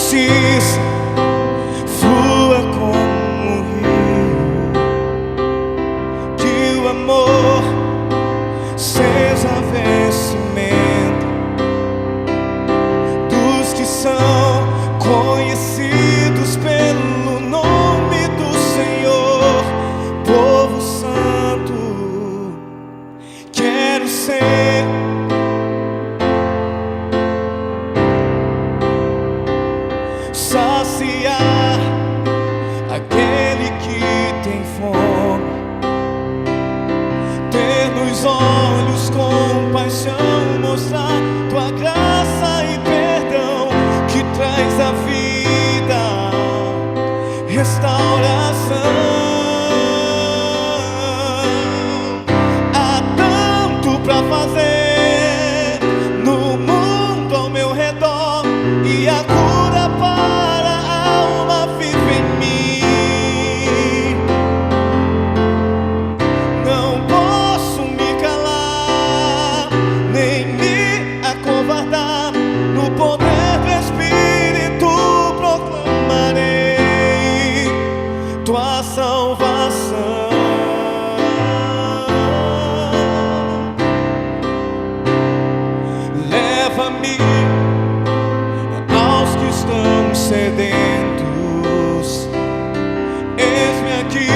justiça flua como um rio, que o amor seja vencimento dos que são conhecidos pelo nome do Senhor. Povo santo, quero ser saciar aquele que tem fome, ter nos olhos compaixão, mostrar tua graça e perdão que traz a vida, restauração. Há tanto pra fazer no mundo ao meu redor, e a cura para a alma vive em mim. Não posso me calar, nem me acovardar. No poder do Espírito proclamarei tua salvação. Leva-me aos que estão sedentos, eis-me aqui.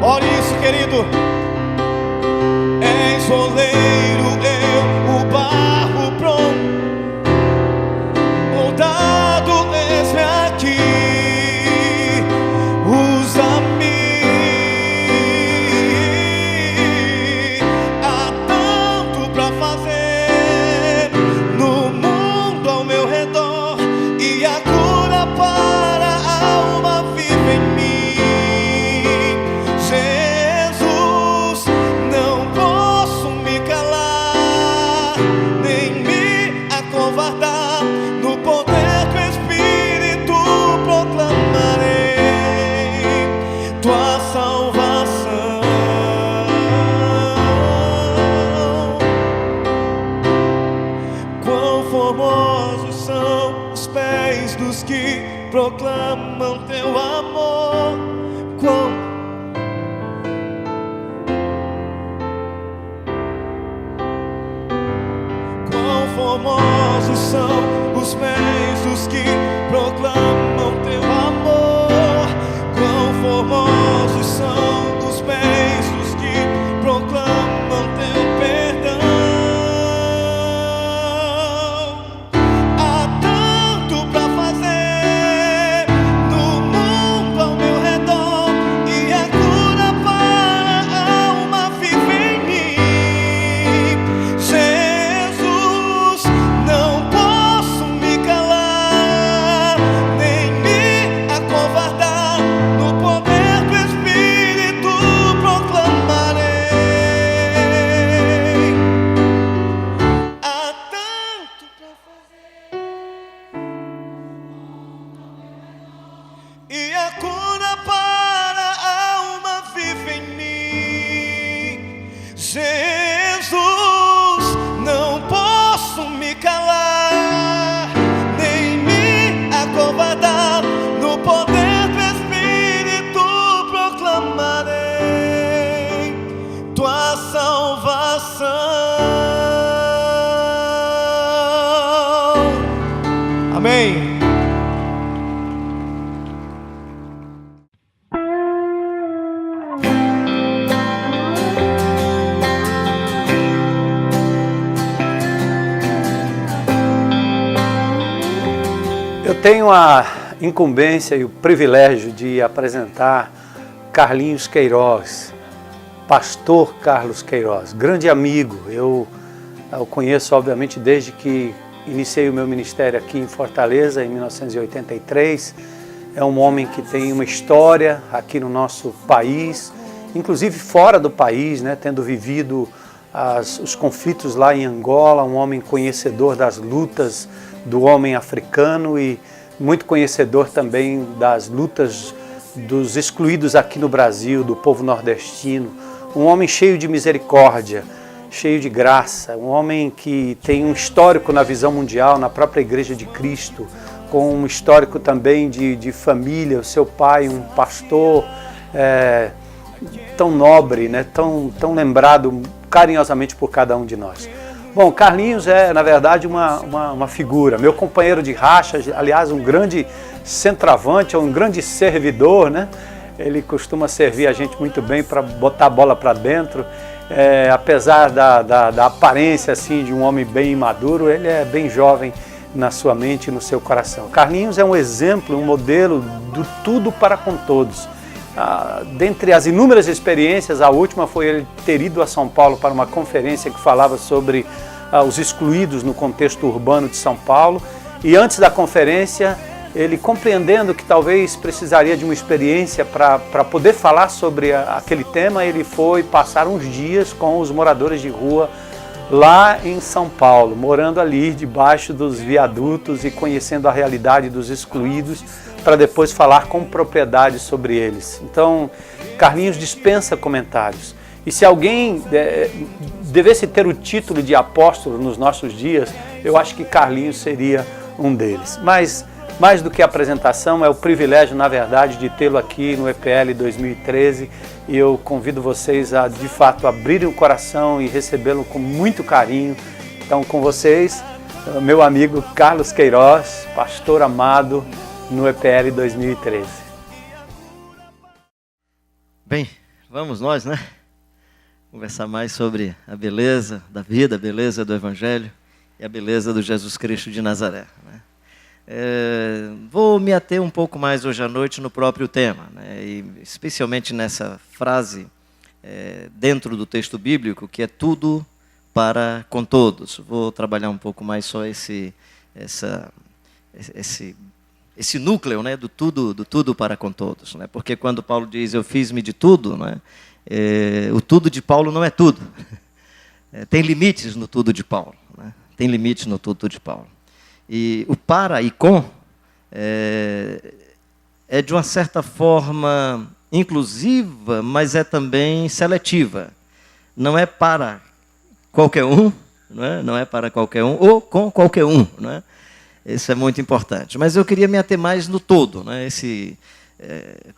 Ore isso, querido. És oleiro, eu o barro pronto, moldado, eis-me aqui. Usa-me. Há tanto pra fazer no mundo ao meu redor, e a cura para a alma vive em mim. Jesus, não posso me calar, nem me acovardar. No poder do Espírito proclamarei tua salvação. Quão formosos são os pés dos que proclamam teu amor. Quão formosos são os pés dos que proclamam teu amor. Quão formosos são os pés dos que proclamam teu perdão. Há tanto pra fazer no mundo ao meu redor, e a cura para a alma vive em mim. Jesus, não posso me calar, nem me acovardar. No poder do Espírito proclamarei. Há tanto pra fazer, e a cura para a alma vive em mim. Jesus, não posso me calar, nem me acovardar. No poder do Espírito proclamarei tua salvação. Amém. Eu tenho a incumbência e o privilégio de apresentar Carlinhos Queiroz, pastor Carlos Queiroz, grande amigo. Eu o conheço, obviamente, desde que iniciei o meu ministério aqui em Fortaleza, em 1983. É um homem que tem uma história aqui no nosso país, inclusive fora do país, né, tendo vivido os conflitos lá em Angola, um homem conhecedor das lutas do homem africano e muito conhecedor também das lutas dos excluídos aqui no Brasil, do povo nordestino. Um homem cheio de misericórdia, cheio de graça, um homem que tem um histórico na visão mundial, na própria Igreja de Cristo, com um histórico também de família, o seu pai, um pastor tão nobre, né? tão lembrado carinhosamente por cada um de nós. Bom, Carlinhos é, na verdade, uma figura, meu companheiro de racha, aliás, um grande centroavante, um grande servidor, né? Ele costuma servir a gente muito bem para botar a bola para dentro. Apesar da aparência assim, de um homem bem maduro, ele é bem jovem na sua mente e no seu coração. Carlinhos é um exemplo, um modelo do tudo para com todos. Dentre as inúmeras experiências, a última foi ele ter ido a São Paulo para uma conferência que falava sobre os excluídos no contexto urbano de São Paulo. E antes da conferência, ele compreendendo que talvez precisaria de uma experiência para poder falar sobre aquele tema, ele foi passar uns dias com os moradores de rua lá em São Paulo, morando ali debaixo dos viadutos e conhecendo a realidade dos excluídos, para depois falar com propriedade sobre eles. Então, Carlinhos dispensa comentários. E se alguém devesse ter o título de apóstolo nos nossos dias, eu acho que Carlinhos seria um deles. Mas, mais do que a apresentação, é o privilégio, na verdade, de tê-lo aqui no EPL 2013. E eu convido vocês a, de fato, abrirem o coração e recebê-lo com muito carinho. Então, com vocês, meu amigo Carlos Queiroz, pastor amado, no EPL 2013. Bem, vamos nós, né? Conversar mais sobre a beleza da vida, a beleza do Evangelho e a beleza do Jesus Cristo de Nazaré, né? Vou me ater um pouco mais hoje à noite no próprio tema, né? E especialmente nessa frase dentro do texto bíblico, que é tudo para com todos. Vou trabalhar um pouco mais só esse núcleo, né, do tudo para com todos, né? Porque quando Paulo diz eu fiz-me de tudo, né, o tudo de Paulo não é tudo. Tem limites no tudo de Paulo, né? Tem limites no tudo de Paulo. E o para e com é de uma certa forma inclusiva, mas é também seletiva. Não é para qualquer um, não é para qualquer um ou com qualquer um, não é? Isso é muito importante. Mas eu queria me ater mais no todo, né?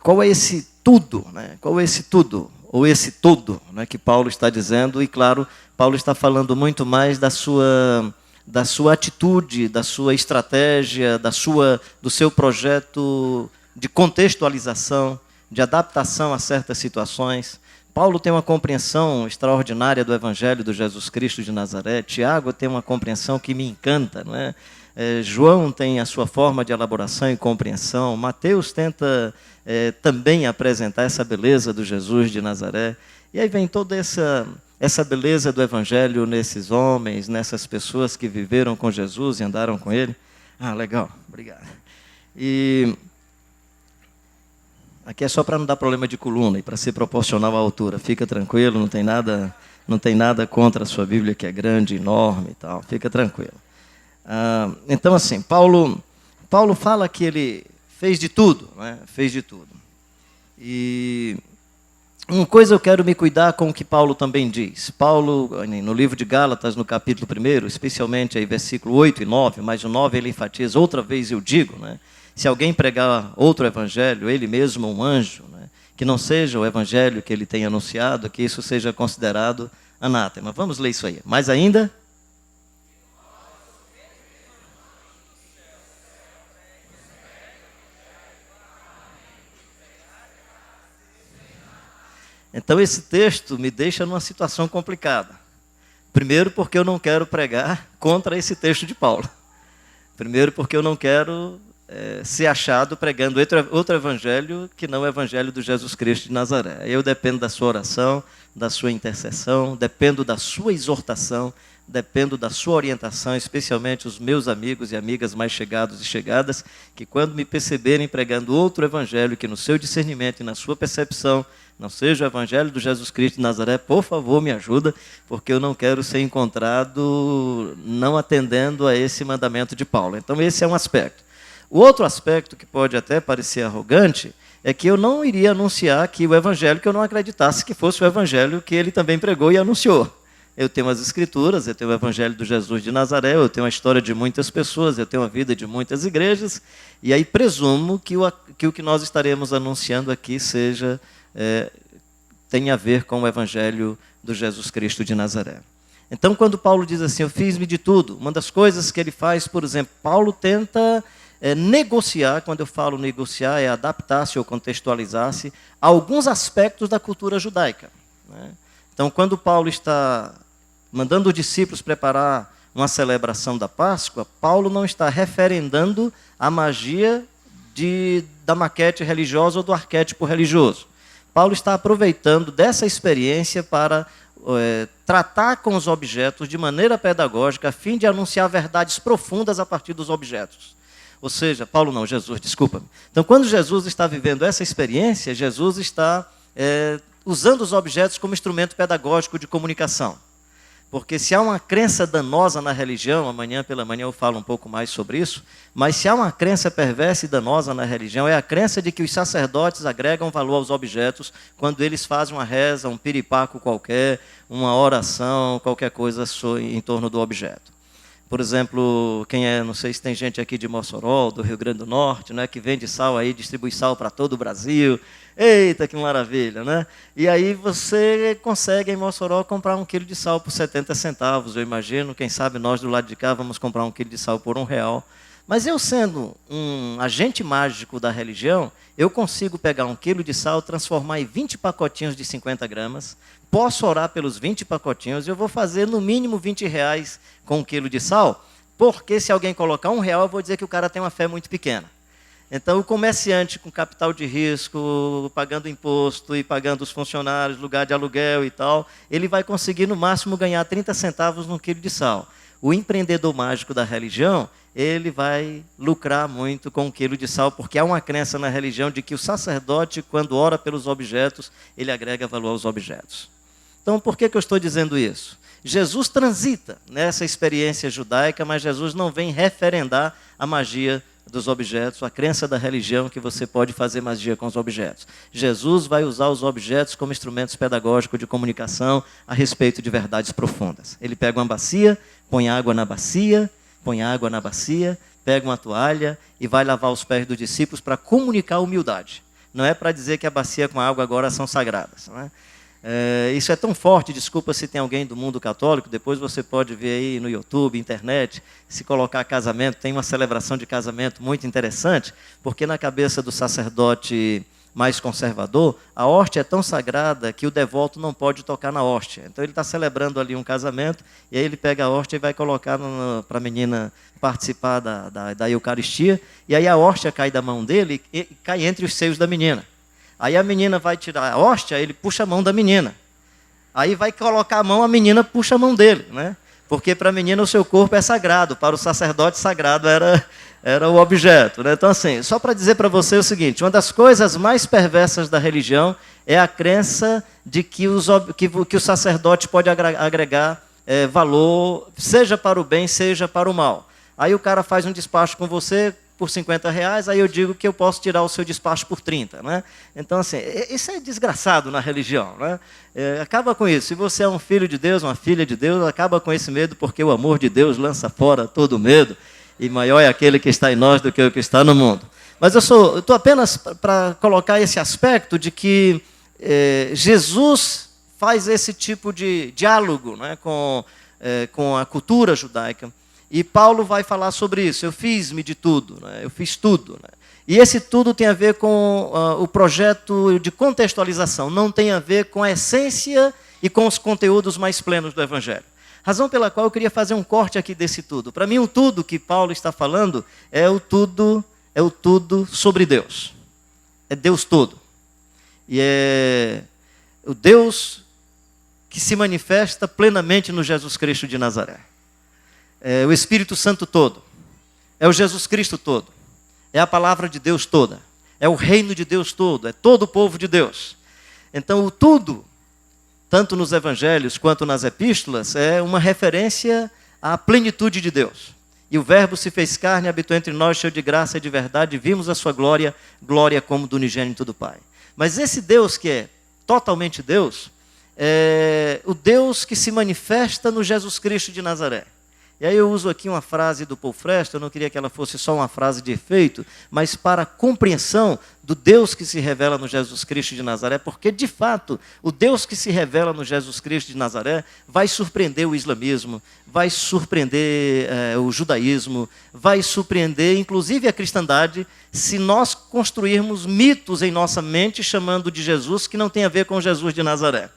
Qual é esse tudo, né? Qual é esse tudo, ou esse todo, né, que Paulo está dizendo? E, claro, Paulo está falando muito mais da sua atitude, da sua estratégia, do seu projeto de contextualização, de adaptação a certas situações. Paulo tem uma compreensão extraordinária do Evangelho do Jesus Cristo de Nazaré. Tiago tem uma compreensão que me encanta, não é? João tem a sua forma de elaboração e compreensão. Mateus tenta também apresentar essa beleza do Jesus de Nazaré. E aí vem toda essa beleza do Evangelho nesses homens, nessas pessoas que viveram com Jesus e andaram com Ele. Legal, obrigado. E aqui é só para não dar problema de coluna e para ser proporcional à altura. Fica tranquilo, não tem nada contra a sua Bíblia, que é grande, enorme e tal. Fica tranquilo. Então, assim, Paulo fala que ele fez de tudo, né? Fez de tudo. E uma coisa eu quero me cuidar com o que Paulo também diz. Paulo, no livro de Gálatas, no capítulo 1, especialmente aí, versículo 8 e 9, mas o 9 ele enfatiza, outra vez eu digo, né? Se alguém pregar outro evangelho, ele mesmo um anjo, né, que não seja o evangelho que ele tem anunciado, que isso seja considerado anátema. Vamos ler isso aí. Mais ainda... Então esse texto me deixa numa situação complicada. Primeiro porque eu não quero pregar contra esse texto de Paulo. Primeiro porque eu não quero ser achado pregando outro evangelho que não é o evangelho do Jesus Cristo de Nazaré. Eu dependo da sua oração, da sua intercessão, dependo da sua exortação, dependo da sua orientação, especialmente os meus amigos e amigas mais chegados e chegadas, que quando me perceberem pregando outro evangelho que no seu discernimento e na sua percepção não seja o evangelho do Jesus Cristo de Nazaré, por favor, me ajuda, porque eu não quero ser encontrado não atendendo a esse mandamento de Paulo. Então esse é um aspecto. O outro aspecto que pode até parecer arrogante é que eu não iria anunciar aqui o evangelho que eu não acreditasse que fosse o evangelho que ele também pregou e anunciou. Eu tenho as Escrituras, eu tenho o Evangelho do Jesus de Nazaré, eu tenho a história de muitas pessoas, eu tenho a vida de muitas igrejas, e aí presumo que o que nós estaremos anunciando aqui tenha a ver com o Evangelho do Jesus Cristo de Nazaré. Então, quando Paulo diz assim, eu fiz-me de tudo, uma das coisas que ele faz, por exemplo, Paulo tenta negociar, quando eu falo negociar, é adaptar-se ou contextualizar-se a alguns aspectos da cultura judaica, né? Então, quando Paulo está mandando os discípulos preparar uma celebração da Páscoa, Paulo não está referendando a magia da maquete religiosa ou do arquétipo religioso. Paulo está aproveitando dessa experiência para tratar com os objetos de maneira pedagógica, a fim de anunciar verdades profundas a partir dos objetos. Ou seja, Jesus, desculpa-me. Então, quando Jesus está vivendo essa experiência, Jesus está usando os objetos como instrumento pedagógico de comunicação. Porque se há uma crença danosa na religião, amanhã pela manhã eu falo um pouco mais sobre isso, mas se há uma crença perversa e danosa na religião, é a crença de que os sacerdotes agregam valor aos objetos quando eles fazem uma reza, um piripaco qualquer, uma oração, qualquer coisa em torno do objeto. Por exemplo, não sei se tem gente aqui de Mossoró, do Rio Grande do Norte, né, que vende sal aí, distribui sal para todo o Brasil. Eita, que maravilha, né? E aí você consegue em Mossoró comprar 1 quilo de sal por 70 centavos, eu imagino. Quem sabe nós do lado de cá vamos comprar 1 quilo de sal por R$1. Mas eu, sendo um agente mágico da religião, eu consigo pegar 1 quilo de sal, transformar em 20 pacotinhos de 50 gramas, posso orar pelos 20 pacotinhos, eu vou fazer no mínimo R$20 com 1 quilo de sal, porque se alguém colocar R$1, eu vou dizer que o cara tem uma fé muito pequena. Então, o comerciante com capital de risco, pagando imposto e pagando os funcionários, lugar de aluguel e tal, ele vai conseguir, no máximo, ganhar 30 centavos num quilo de sal. O empreendedor mágico da religião, ele vai lucrar muito com 1 quilo de sal, porque há uma crença na religião de que o sacerdote, quando ora pelos objetos, ele agrega valor aos objetos. Então, por que eu estou dizendo isso? Jesus transita nessa experiência judaica, mas Jesus não vem referendar a magia dos objetos, a crença da religião que você pode fazer magia com os objetos. Jesus vai usar os objetos como instrumentos pedagógicos de comunicação a respeito de verdades profundas. Ele pega uma bacia, põe água na bacia, pega uma toalha e vai lavar os pés dos discípulos para comunicar humildade. Não é para dizer que a bacia com a água agora são sagradas, não é? Isso é tão forte, desculpa se tem alguém do mundo católico, depois você pode ver aí no YouTube, internet, se colocar casamento, tem uma celebração de casamento muito interessante, porque na cabeça do sacerdote mais conservador, a hóstia é tão sagrada que o devoto não pode tocar na hóstia. Então ele está celebrando ali um casamento, e aí ele pega a hóstia e vai colocar para a menina participar da Eucaristia, e aí a hóstia cai da mão dele e cai entre os seios da menina. Aí a menina vai tirar a hóstia, ele puxa a mão da menina. Aí vai colocar a mão, a menina puxa a mão dele, né? Porque para a menina o seu corpo é sagrado, para o sacerdote sagrado era o objeto, né? Então assim, só para dizer para você o seguinte, uma das coisas mais perversas da religião é a crença de que o sacerdote pode agregar valor, seja para o bem, seja para o mal. Aí o cara faz um despacho com você por R$50, aí eu digo que eu posso tirar o seu despacho por 30, né? Então, assim, isso é desgraçado na religião, né? Acaba com isso. Se você é um filho de Deus, uma filha de Deus, acaba com esse medo, porque o amor de Deus lança fora todo medo, e maior é aquele que está em nós do que o que está no mundo. Mas eu estou apenas para colocar esse aspecto de que Jesus faz esse tipo de diálogo, né, com a cultura judaica. E Paulo vai falar sobre isso. Eu fiz-me de tudo, né? Eu fiz tudo. Né? E esse tudo tem a ver com o projeto de contextualização, não tem a ver com a essência e com os conteúdos mais plenos do Evangelho. Razão pela qual eu queria fazer um corte aqui desse tudo. Para mim, o tudo que Paulo está falando é o tudo sobre Deus. É Deus todo. E é o Deus que se manifesta plenamente no Jesus Cristo de Nazaré. É o Espírito Santo todo, é o Jesus Cristo todo, é a palavra de Deus toda, é o reino de Deus todo, é todo o povo de Deus. Então o tudo, tanto nos evangelhos quanto nas epístolas, é uma referência à plenitude de Deus. E o verbo se fez carne, habitou entre nós, cheio de graça e de verdade, e vimos a sua glória, glória como do unigênito do Pai. Mas esse Deus que é totalmente Deus, o Deus que se manifesta no Jesus Cristo de Nazaré. E aí eu uso aqui uma frase do Paul Fresta, eu não queria que ela fosse só uma frase de efeito, mas para a compreensão do Deus que se revela no Jesus Cristo de Nazaré, porque de fato o Deus que se revela no Jesus Cristo de Nazaré vai surpreender o islamismo, vai surpreender o judaísmo, vai surpreender inclusive a cristandade, se nós construirmos mitos em nossa mente chamando de Jesus que não tem a ver com Jesus de Nazaré.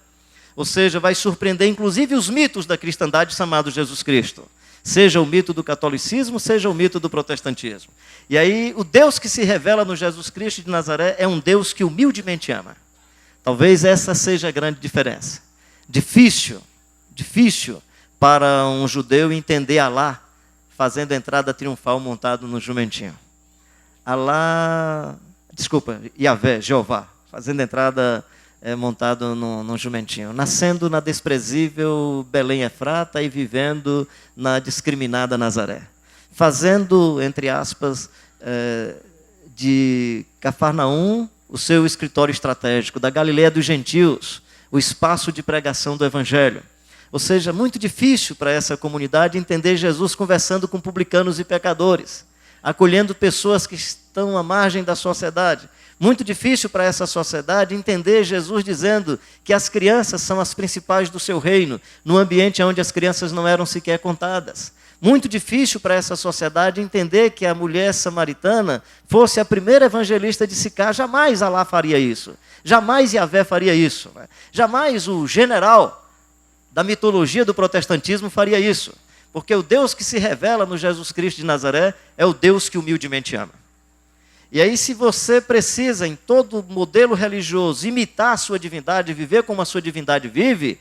Ou seja, vai surpreender inclusive os mitos da cristandade chamado Jesus Cristo. Seja o mito do catolicismo, seja o mito do protestantismo. E aí, o Deus que se revela no Jesus Cristo de Nazaré é um Deus que humildemente ama. Talvez essa seja a grande diferença. Difícil para um judeu entender Alá fazendo a entrada triunfal montado no jumentinho. Yahvé, Jeová, fazendo a entrada montado num jumentinho, nascendo na desprezível Belém Efrata e vivendo na discriminada Nazaré, fazendo, entre aspas, de Cafarnaum o seu escritório estratégico, da Galileia dos gentios, o espaço de pregação do Evangelho. Ou seja, muito difícil para essa comunidade entender Jesus conversando com publicanos e pecadores, acolhendo pessoas que estão à margem da sociedade. Muito difícil para essa sociedade entender Jesus dizendo que as crianças são as principais do seu reino, num ambiente onde as crianças não eram sequer contadas. Muito difícil para essa sociedade entender que a mulher samaritana fosse a primeira evangelista de Sicar. Jamais Alá faria isso. Jamais Yahvé faria isso. Jamais o general da mitologia do protestantismo faria isso. Porque o Deus que se revela no Jesus Cristo de Nazaré é o Deus que humildemente ama. E aí, se você precisa, em todo modelo religioso, imitar a sua divindade, viver como a sua divindade vive,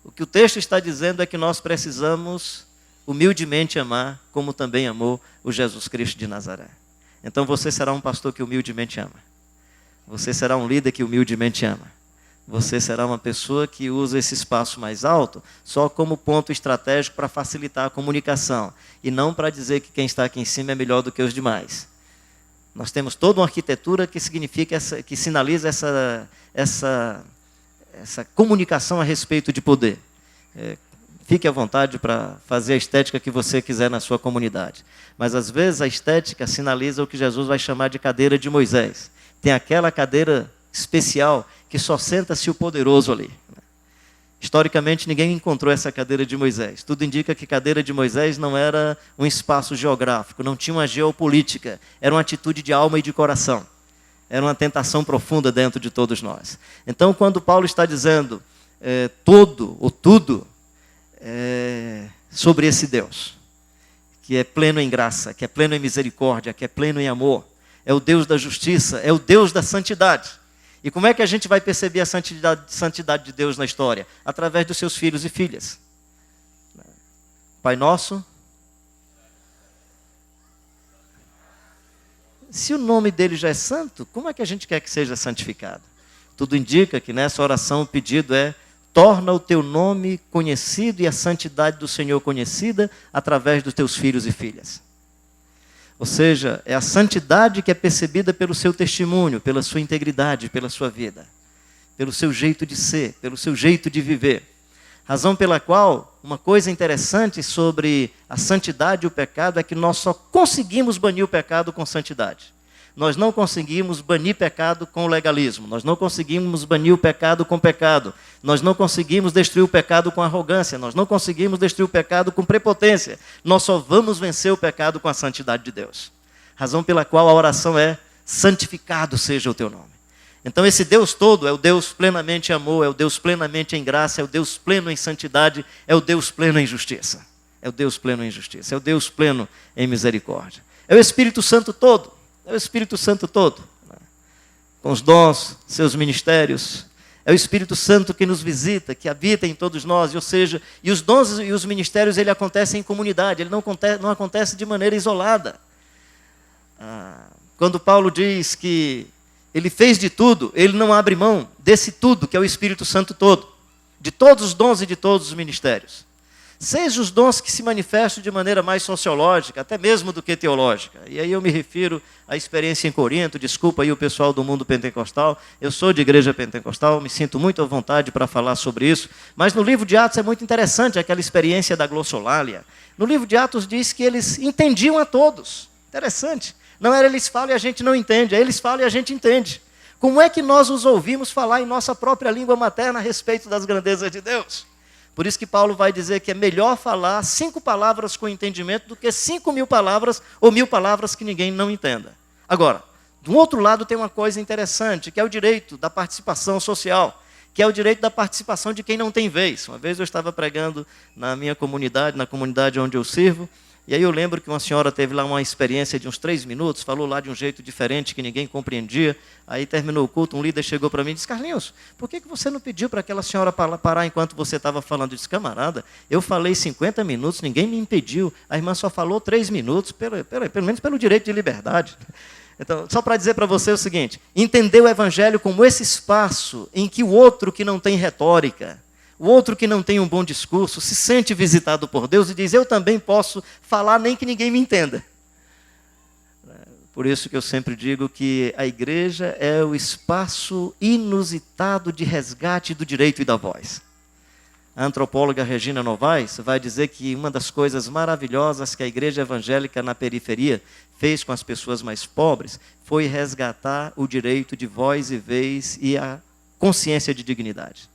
o que o texto está dizendo é que nós precisamos humildemente amar, como também amou o Jesus Cristo de Nazaré. Então você será um pastor que humildemente ama. Você será um líder que humildemente ama. Você será uma pessoa que usa esse espaço mais alto só como ponto estratégico para facilitar a comunicação, e não para dizer que quem está aqui em cima é melhor do que os demais. Nós temos toda uma arquitetura que significa que sinaliza essa comunicação a respeito de poder. Fique à vontade para fazer a estética que você quiser na sua comunidade. Mas às vezes a estética sinaliza o que Jesus vai chamar de cadeira de Moisés. Tem aquela cadeira especial que só senta-se o poderoso ali. Historicamente, ninguém encontrou essa cadeira de Moisés. Tudo indica que a cadeira de Moisés não era um espaço geográfico, não tinha uma geopolítica. Era uma atitude de alma e de coração. Era uma tentação profunda dentro de todos nós. Então, quando Paulo está dizendo todo ou tudo sobre esse Deus, que é pleno em graça, que é pleno em misericórdia, que é pleno em amor, é o Deus da justiça, é o Deus da santidade. E como é que a gente vai perceber a santidade de Deus na história? Através dos seus filhos e filhas. Pai nosso. Se o nome dele já é santo, como é que a gente quer que seja santificado? Tudo indica que nessa oração o pedido é: torna o teu nome conhecido e a santidade do Senhor conhecida através dos teus filhos e filhas. Ou seja, é a santidade que é percebida pelo seu testemunho, pela sua integridade, pela sua vida, pelo seu jeito de ser, pelo seu jeito de viver. Razão pela qual, uma coisa interessante sobre a santidade e o pecado é que nós só conseguimos banir o pecado com santidade. Nós não conseguimos banir pecado com legalismo. Nós não conseguimos banir o pecado com pecado. Nós não conseguimos destruir o pecado com arrogância. Nós não conseguimos destruir o pecado com prepotência. Nós só vamos vencer o pecado com a santidade de Deus. Razão pela qual a oração é: santificado seja o teu nome. Então esse Deus todo é o Deus plenamente em amor, é o Deus plenamente em graça, é o Deus pleno em santidade, é o Deus pleno em justiça. É o Deus pleno em justiça, é o Deus pleno em misericórdia. É o Espírito Santo todo. É o Espírito Santo todo, com os dons, seus ministérios. É o Espírito Santo que nos visita, que habita em todos nós. Ou seja, e os dons e os ministérios, ele acontece em comunidade, ele não acontece de maneira isolada. Quando Paulo diz que ele fez de tudo, ele não abre mão desse tudo, que é o Espírito Santo todo, de todos os dons e de todos os ministérios. Seja os dons que se manifestam de maneira mais sociológica, até mesmo do que teológica. E aí eu me refiro à experiência em Corinto, desculpa aí o pessoal do mundo pentecostal, eu sou de igreja pentecostal, me sinto muito à vontade para falar sobre isso, mas no livro de Atos é muito interessante aquela experiência da glossolalia. No livro de Atos diz que eles entendiam a todos. Interessante. Não era eles falam e a gente não entende, é eles falam e a gente entende. Como é que nós os ouvimos falar em nossa própria língua materna a respeito das grandezas de Deus? Por isso que Paulo vai dizer que é melhor falar 5 palavras com entendimento do que 5.000 palavras ou 1.000 palavras que ninguém não entenda. Agora, do outro lado tem uma coisa interessante, que é o direito da participação social, que é o direito da participação de quem não tem vez. Uma vez eu estava pregando na minha comunidade, na comunidade onde eu sirvo, e aí eu lembro que uma senhora teve lá uma experiência de uns 3 minutos, falou lá de um jeito diferente que ninguém compreendia. Aí terminou o culto, um líder chegou para mim e disse: Carlinhos, por que você não pediu para aquela senhora parar enquanto você estava falando? Eu disse: camarada, eu falei 50 minutos, ninguém me impediu. A irmã só falou 3 minutos, pelo menos pelo direito de liberdade. Então, só para dizer para você o seguinte: entender o evangelho como esse espaço em que o outro que não tem retórica, o outro que não tem um bom discurso, se sente visitado por Deus e diz: eu também posso falar nem que ninguém me entenda. Por isso que eu sempre digo que a igreja é o espaço inusitado de resgate do direito e da voz. A antropóloga Regina Novaes vai dizer que uma das coisas maravilhosas que a igreja evangélica na periferia fez com as pessoas mais pobres foi resgatar o direito de voz e vez e a consciência de dignidade.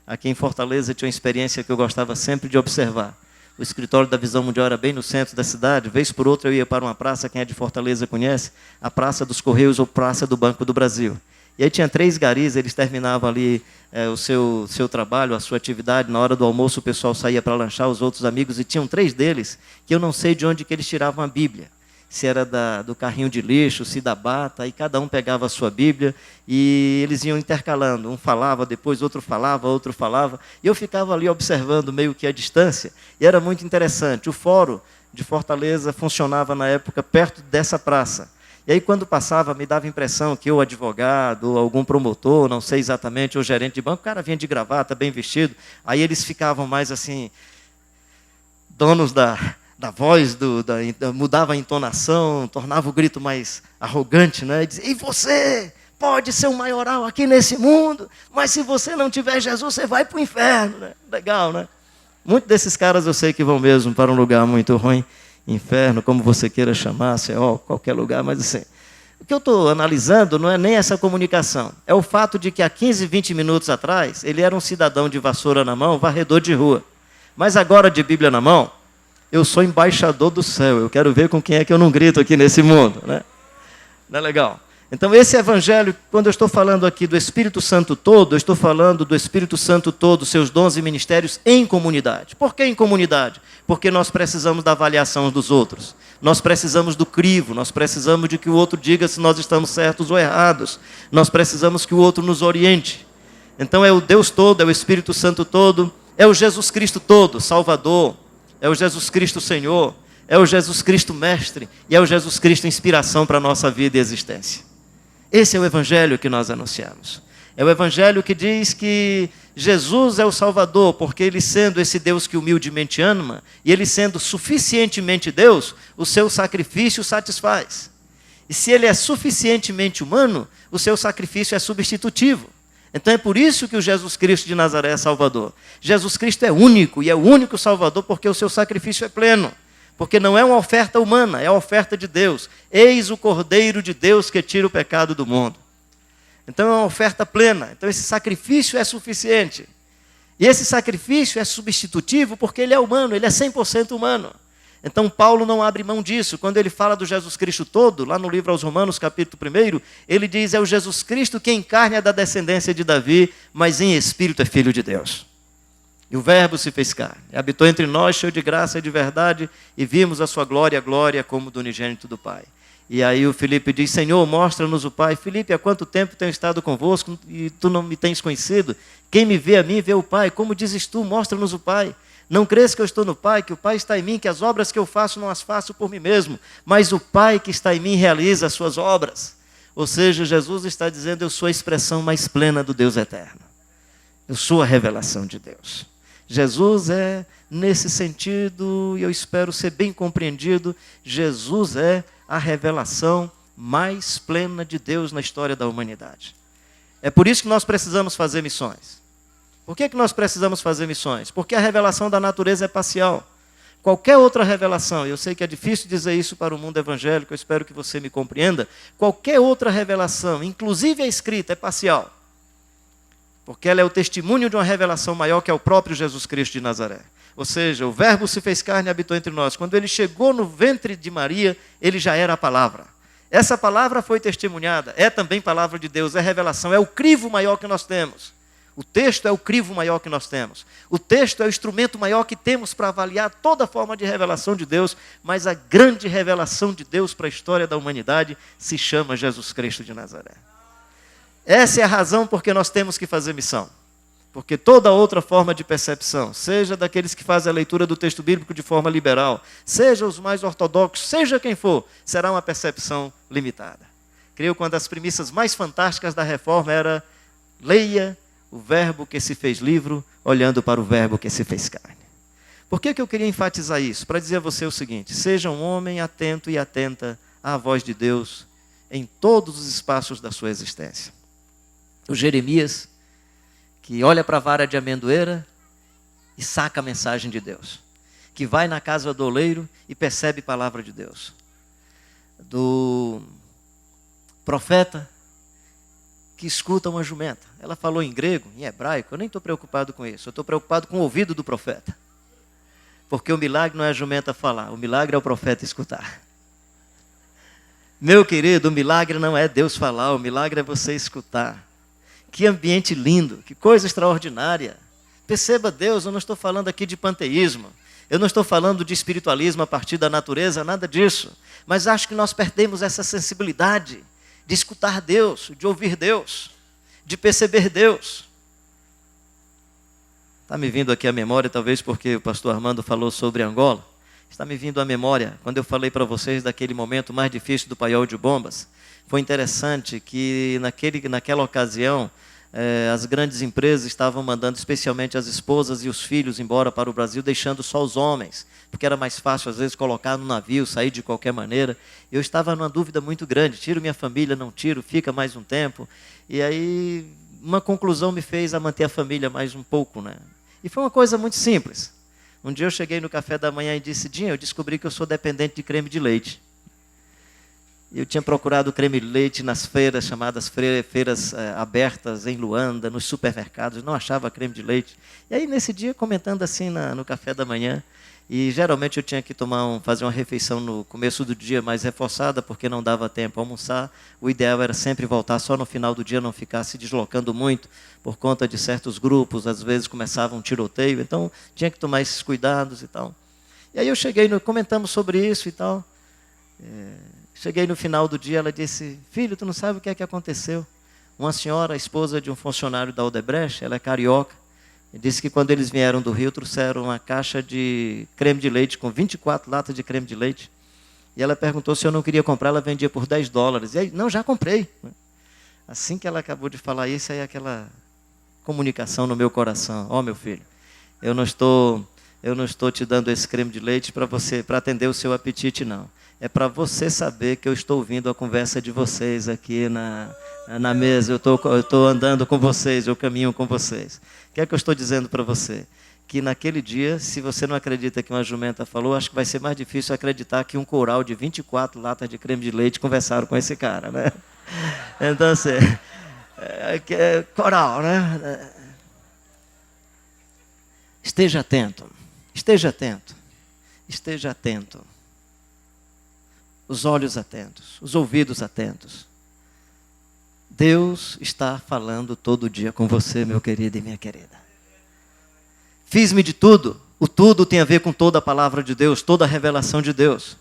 Aqui em Fortaleza tinha uma experiência que eu gostava sempre de observar. O escritório da Visão Mundial era bem no centro da cidade. Vez por outra eu ia para uma praça, quem é de Fortaleza conhece, a Praça dos Correios ou Praça do Banco do Brasil. E aí tinha 3 garis, eles terminavam ali o seu trabalho, a sua atividade. Na hora do almoço o pessoal saía para lanchar, os outros amigos, e tinham 3 deles que eu não sei de onde que eles tiravam a Bíblia. Se era do carrinho de lixo, se da bata, e cada um pegava a sua Bíblia e eles iam intercalando. Um falava, depois outro falava. E eu ficava ali observando meio que a distância, e era muito interessante. O fórum de Fortaleza funcionava na época perto dessa praça. E aí quando passava, me dava a impressão que o advogado, ou algum promotor, não sei exatamente, ou gerente de banco, o cara vinha de gravata, bem vestido, aí eles ficavam mais assim, donos da voz, mudava a entonação, tornava o grito mais arrogante, né? E dizia: e você pode ser um maioral aqui nesse mundo, mas se você não tiver Jesus, você vai para o inferno, né? Legal, né? Muitos desses caras eu sei que vão mesmo para um lugar muito ruim, inferno, como você queira chamar, Seol, qualquer lugar, mas assim, o que eu estou analisando não é nem essa comunicação, é o fato de que há 15, 20 minutos atrás, ele era um cidadão de vassoura na mão, varredor de rua, mas agora de Bíblia na mão, eu sou embaixador do céu, eu quero ver com quem é que eu não grito aqui nesse mundo, né? Não é legal? Então esse evangelho, quando eu estou falando aqui do Espírito Santo todo, eu estou falando do Espírito Santo todo, seus dons e ministérios em comunidade. Por que em comunidade? Porque nós precisamos da avaliação dos outros. Nós precisamos do crivo, nós precisamos de que o outro diga se nós estamos certos ou errados. Nós precisamos que o outro nos oriente. Então é o Deus todo, é o Espírito Santo todo, é o Jesus Cristo todo, Salvador, é o Jesus Cristo Senhor, é o Jesus Cristo Mestre e é o Jesus Cristo inspiração para a nossa vida e existência. Esse é o evangelho que nós anunciamos. É o evangelho que diz que Jesus é o Salvador, porque ele sendo esse Deus que humildemente ama, e ele sendo suficientemente Deus, o seu sacrifício satisfaz. E se ele é suficientemente humano, o seu sacrifício é substitutivo. Então é por isso que o Jesus Cristo de Nazaré é Salvador. Jesus Cristo é único, e é o único Salvador porque o seu sacrifício é pleno. Porque não é uma oferta humana, é a oferta de Deus. Eis o Cordeiro de Deus que tira o pecado do mundo. Então é uma oferta plena. Então esse sacrifício é suficiente. E esse sacrifício é substitutivo porque ele é humano, ele é 100% humano. Então Paulo não abre mão disso. Quando ele fala do Jesus Cristo todo, lá no livro aos Romanos, capítulo 1, ele diz: é o Jesus Cristo que em carne é da descendência de Davi, mas em espírito é filho de Deus. E o verbo se fez carne, habitou entre nós, cheio de graça e de verdade, e vimos a sua glória como do unigênito do Pai. E aí o Filipe diz: Senhor, mostra-nos o Pai. Filipe, há quanto tempo tenho estado convosco e tu não me tens conhecido? Quem me vê a mim, vê o Pai. Como dizes tu, mostra-nos o Pai. Não crês que eu estou no Pai, que o Pai está em mim, que as obras que eu faço não as faço por mim mesmo, mas o Pai que está em mim realiza as suas obras. Ou seja, Jesus está dizendo: eu sou a expressão mais plena do Deus eterno. Eu sou a revelação de Deus. Jesus é, nesse sentido, e eu espero ser bem compreendido, Jesus é a revelação mais plena de Deus na história da humanidade. É por isso que nós precisamos fazer missões. Por que nós precisamos fazer missões? Porque a revelação da natureza é parcial. Qualquer outra revelação, eu sei que é difícil dizer isso para o mundo evangélico, eu espero que você me compreenda, qualquer outra revelação, inclusive a escrita, é parcial. Porque ela é o testemunho de uma revelação maior, que é o próprio Jesus Cristo de Nazaré. Ou seja, o Verbo se fez carne e habitou entre nós. Quando ele chegou no ventre de Maria, ele já era a palavra. Essa palavra foi testemunhada, é também palavra de Deus, é revelação, é o crivo maior que nós temos. O texto é o crivo maior que nós temos. O texto é o instrumento maior que temos para avaliar toda forma de revelação de Deus, mas a grande revelação de Deus para a história da humanidade se chama Jesus Cristo de Nazaré. Essa é a razão por que nós temos que fazer missão. Porque toda outra forma de percepção, seja daqueles que fazem a leitura do texto bíblico de forma liberal, seja os mais ortodoxos, seja quem for, será uma percepção limitada. Creio que uma das premissas mais fantásticas da reforma era: leia o verbo que se fez livro, olhando para o verbo que se fez carne. Por que eu queria enfatizar isso? Para dizer a você o seguinte: seja um homem atento e atenta à voz de Deus em todos os espaços da sua existência. O Jeremias, que olha para a vara de amendoeira e saca a mensagem de Deus. Que vai na casa do oleiro e percebe a palavra de Deus. Do profeta, que escuta uma jumenta. Ela falou em grego, em hebraico, eu nem estou preocupado com isso. Eu estou preocupado com o ouvido do profeta. Porque o milagre não é a jumenta falar, o milagre é o profeta escutar. Meu querido, o milagre não é Deus falar, o milagre é você escutar. Que ambiente lindo, que coisa extraordinária. Perceba, Deus, eu não estou falando aqui de panteísmo, eu não estou falando de espiritualismo a partir da natureza, nada disso. Mas acho que nós perdemos essa sensibilidade de escutar Deus, de ouvir Deus, de perceber Deus. Está me vindo aqui à memória, talvez porque o pastor Armando falou sobre Angola, está me vindo à memória, quando eu falei para vocês daquele momento mais difícil do paiol de bombas. Foi interessante que naquela ocasião, as grandes empresas estavam mandando especialmente as esposas e os filhos embora para o Brasil, deixando só os homens, porque era mais fácil às vezes colocar no navio, sair de qualquer maneira. Eu estava numa dúvida muito grande: tiro minha família, não tiro, fica mais um tempo. E aí uma conclusão me fez a manter a família mais um pouco, né? E foi uma coisa muito simples. Um dia eu cheguei no café da manhã e disse: Dinha, eu descobri que eu sou dependente de creme de leite. Eu tinha procurado creme de leite nas feiras, chamadas feiras abertas em Luanda, nos supermercados, não achava creme de leite. E aí, nesse dia, comentando assim no café da manhã, e geralmente eu tinha que fazer uma refeição no começo do dia mais reforçada, porque não dava tempo a almoçar. O ideal era sempre voltar só no final do dia, não ficar se deslocando muito, por conta de certos grupos, às vezes começava um tiroteio, então tinha que tomar esses cuidados e tal. E aí eu cheguei, comentamos sobre isso e tal. Cheguei no final do dia, ela disse: filho, tu não sabe o que é que aconteceu? Uma senhora, a esposa de um funcionário da Odebrecht, ela é carioca, e disse que quando eles vieram do Rio, trouxeram uma caixa de creme de leite, com 24 latas de creme de leite. E ela perguntou se eu não queria comprar, ela vendia por $10. E aí, não, já comprei. Assim que ela acabou de falar isso, aí aquela comunicação no meu coração: ó, meu filho, eu não estou te dando esse creme de leite para atender o seu apetite, não. É para você saber que eu estou ouvindo a conversa de vocês aqui na mesa. Eu estou andando com vocês, eu caminho com vocês. O que é que eu estou dizendo para você? Que naquele dia, se você não acredita que uma jumenta falou, acho que vai ser mais difícil acreditar que um coral de 24 latas de creme de leite conversaram com esse cara, né? Então, assim, coral, né? Esteja atento, esteja atento, esteja atento. Os olhos atentos, os ouvidos atentos. Deus está falando todo dia com você, meu querido e minha querida. Fiz-me de tudo. O tudo tem a ver com toda a palavra de Deus, toda a revelação de Deus.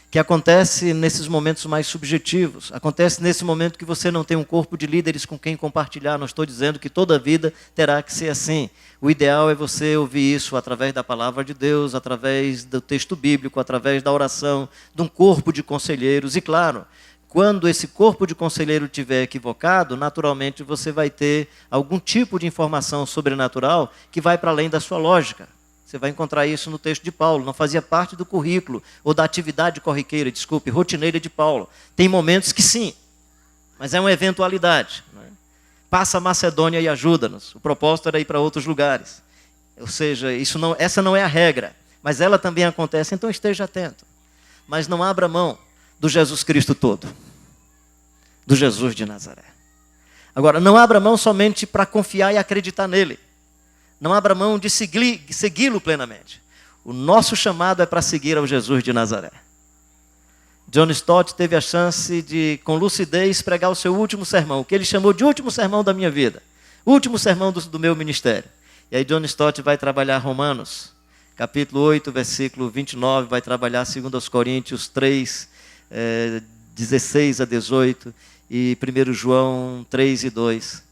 Que acontece nesses momentos mais subjetivos. Acontece nesse momento que você não tem um corpo de líderes com quem compartilhar. Não estou dizendo que toda a vida terá que ser assim. O ideal é você ouvir isso através da palavra de Deus, através do texto bíblico, através da oração, de um corpo de conselheiros. E claro, quando esse corpo de conselheiro estiver equivocado, naturalmente você vai ter algum tipo de informação sobrenatural que vai para além da sua lógica. Você vai encontrar isso no texto de Paulo. Não fazia parte do currículo ou da atividade corriqueira, rotineira de Paulo. Tem momentos que sim, mas é uma eventualidade. Não é? Passa a Macedônia e ajuda-nos. O propósito era ir para outros lugares. Ou seja, essa não é a regra, mas ela também acontece, então esteja atento. Mas não abra mão do Jesus Cristo todo, do Jesus de Nazaré. Agora, não abra mão somente para confiar e acreditar nele. Não abra mão de segui-lo plenamente. O nosso chamado é para seguir ao Jesus de Nazaré. John Stott teve a chance de, com lucidez, pregar o seu último sermão, o que ele chamou de último sermão da minha vida, último sermão do meu ministério. E aí John Stott vai trabalhar Romanos, capítulo 8, versículo 29, vai trabalhar 2 Coríntios 3, 16 a 18, e 1 João 3 e 2.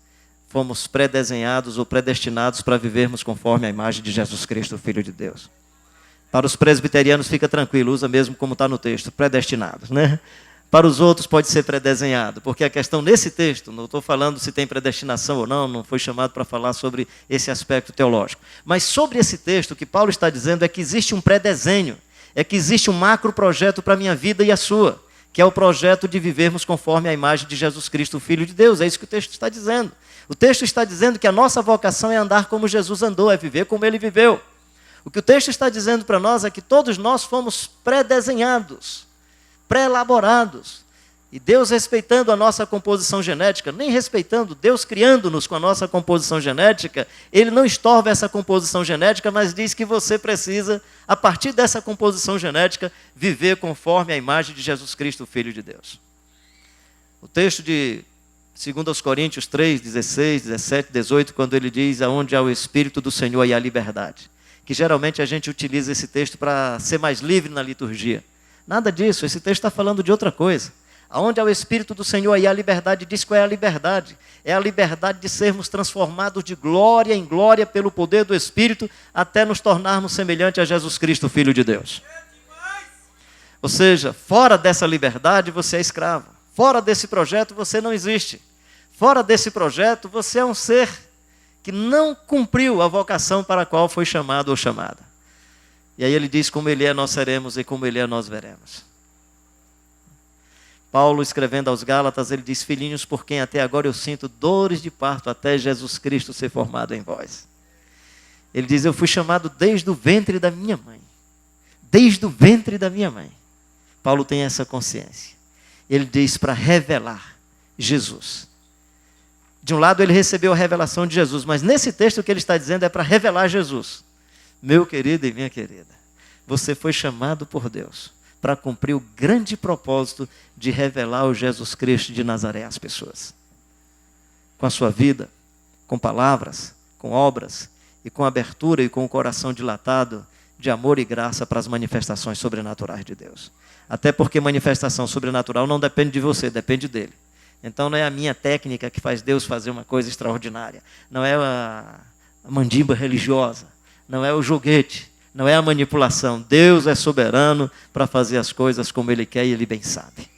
Fomos predesenhados ou predestinados para vivermos conforme a imagem de Jesus Cristo, o Filho de Deus. Para os presbiterianos fica tranquilo, usa mesmo como está no texto, predestinados, né? Para os outros pode ser predesenhado, porque a questão nesse texto, não estou falando se tem predestinação ou não foi chamado para falar sobre esse aspecto teológico. Mas sobre esse texto, o que Paulo está dizendo é que existe um pré-desenho, é que existe um macro projeto para a minha vida e a sua, que é o projeto de vivermos conforme a imagem de Jesus Cristo, o Filho de Deus. É isso que o texto está dizendo. O texto está dizendo que a nossa vocação é andar como Jesus andou, é viver como ele viveu. O que o texto está dizendo para nós é que todos nós fomos pré-desenhados, pré-elaborados. E Deus respeitando a nossa composição genética, nem respeitando, Deus criando-nos com a nossa composição genética, Ele não estorva essa composição genética, mas diz que você precisa, a partir dessa composição genética, viver conforme a imagem de Jesus Cristo, o Filho de Deus. O texto de 2 Coríntios 3, 16, 17, 18, quando ele diz aonde há o Espírito do Senhor e há liberdade. Que geralmente a gente utiliza esse texto para ser mais livre na liturgia. Nada disso, esse texto está falando de outra coisa. Aonde há o Espírito do Senhor e há a liberdade, diz qual é a liberdade. É a liberdade de sermos transformados de glória em glória pelo poder do Espírito, até nos tornarmos semelhantes a Jesus Cristo, Filho de Deus. Ou seja, fora dessa liberdade você é escravo. Fora desse projeto você não existe. Fora desse projeto você é um ser que não cumpriu a vocação para a qual foi chamado ou chamada. E aí ele diz, como ele é nós seremos e como ele é nós veremos. Paulo, escrevendo aos Gálatas, ele diz, filhinhos, por quem até agora eu sinto dores de parto, até Jesus Cristo ser formado em vós. Ele diz, eu fui chamado desde o ventre da minha mãe. Desde o ventre da minha mãe. Paulo tem essa consciência. Ele diz para revelar Jesus. De um lado ele recebeu a revelação de Jesus, mas nesse texto o que ele está dizendo é para revelar Jesus. Meu querido e minha querida, você foi chamado por Deus para cumprir o grande propósito de revelar o Jesus Cristo de Nazaré às pessoas. Com a sua vida, com palavras, com obras, e com abertura e com o coração dilatado de amor e graça para as manifestações sobrenaturais de Deus. Até porque manifestação sobrenatural não depende de você, depende dele. Então não é a minha técnica que faz Deus fazer uma coisa extraordinária. Não é a mandíbula religiosa, não é o joguete, não é a manipulação. Deus é soberano para fazer as coisas como Ele quer e Ele bem sabe.